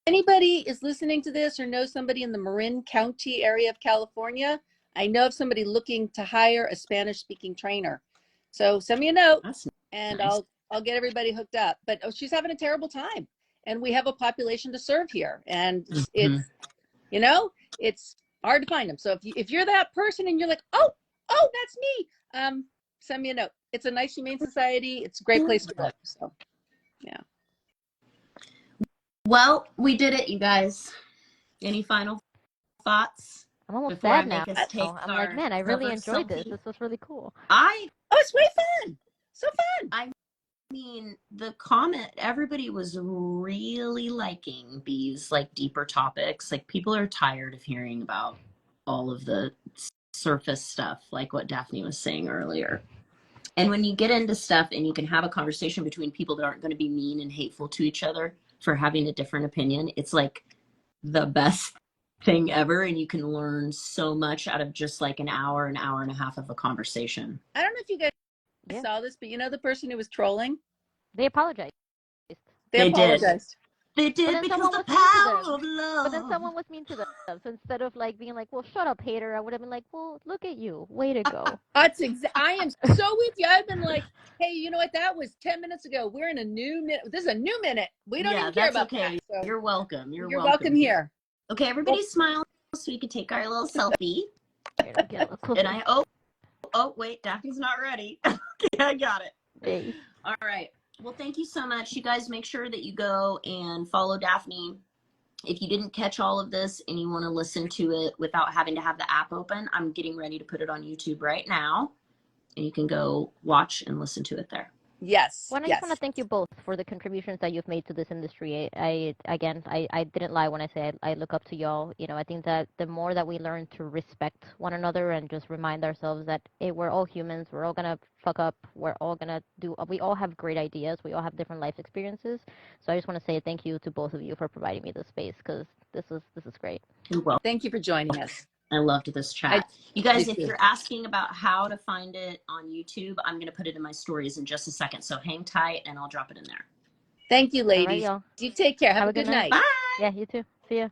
anybody is listening to this or knows somebody in the Marin County area of California, I know of somebody looking to hire a Spanish speaking trainer. So send me a note and Nice. I'll get everybody hooked up. But she's having a terrible time. And we have a population to serve here. And it's hard to find them. So if you're that person and you're like, oh, that's me, send me a note. It's a nice humane society. It's a great place to work. So yeah. Well, we did it, you guys. Any final thoughts I'm almost before I sad now. make us take I'm like, our man, I really rubber enjoyed this. selfie? This was really cool. Oh, it's way fun. So fun. I mean, the comment, everybody was really liking these like deeper topics. Like people are tired of hearing about all of the surface stuff, like what Daphne was saying earlier. And when you get into stuff and you can have a conversation between people that aren't going to be mean and hateful to each other for having a different opinion, it's like the best thing ever. And you can learn so much out of just like an hour and a half of a conversation. I don't know if you guys Yeah. saw this, but the person who was trolling? They apologized. They They did. apologized. They But did then because someone the was mean to power them. of But then love. someone was mean to them. So instead of like being like, "Well, shut up, hater," I would have been like, "Well, look at you. Way to go." I am so with you. I've been like, hey, you know what? That was 10 minutes ago. We're in a new minute. This is a new minute. We don't even care That's about okay. that. So You're welcome. you're welcome here. Okay, everybody smile so we can take our little selfie. Here, let me get a little closer. And wait, Daphne's not ready. Okay, I got it. Hey. All right. Well, thank you so much. You guys make sure that you go and follow Daphne. If you didn't catch all of this and you want to listen to it without having to have the app open, I'm getting ready to put it on YouTube right now. And you can go watch and listen to it there. Yes, Well, I just want to yes. thank you both for the contributions that you've made to this industry. I didn't lie when I say I look up to y'all. You know, I think that the more that we learn to respect one another and just remind ourselves that, hey, we're all humans, we're all gonna fuck up, we all have great ideas, we all have different life experiences. So I just want to say thank you to both of you for providing me this space because this is great. You're welcome. Thank you for joining us. I loved this I chat. You guys, did if too. you're asking about how to find it on YouTube, I'm going to put it in my stories in just a second. So hang tight and I'll drop it in there. Thank you, All right, ladies. y'all. You take care. Have Have a a good good night. night. Bye. Yeah, you too. See ya.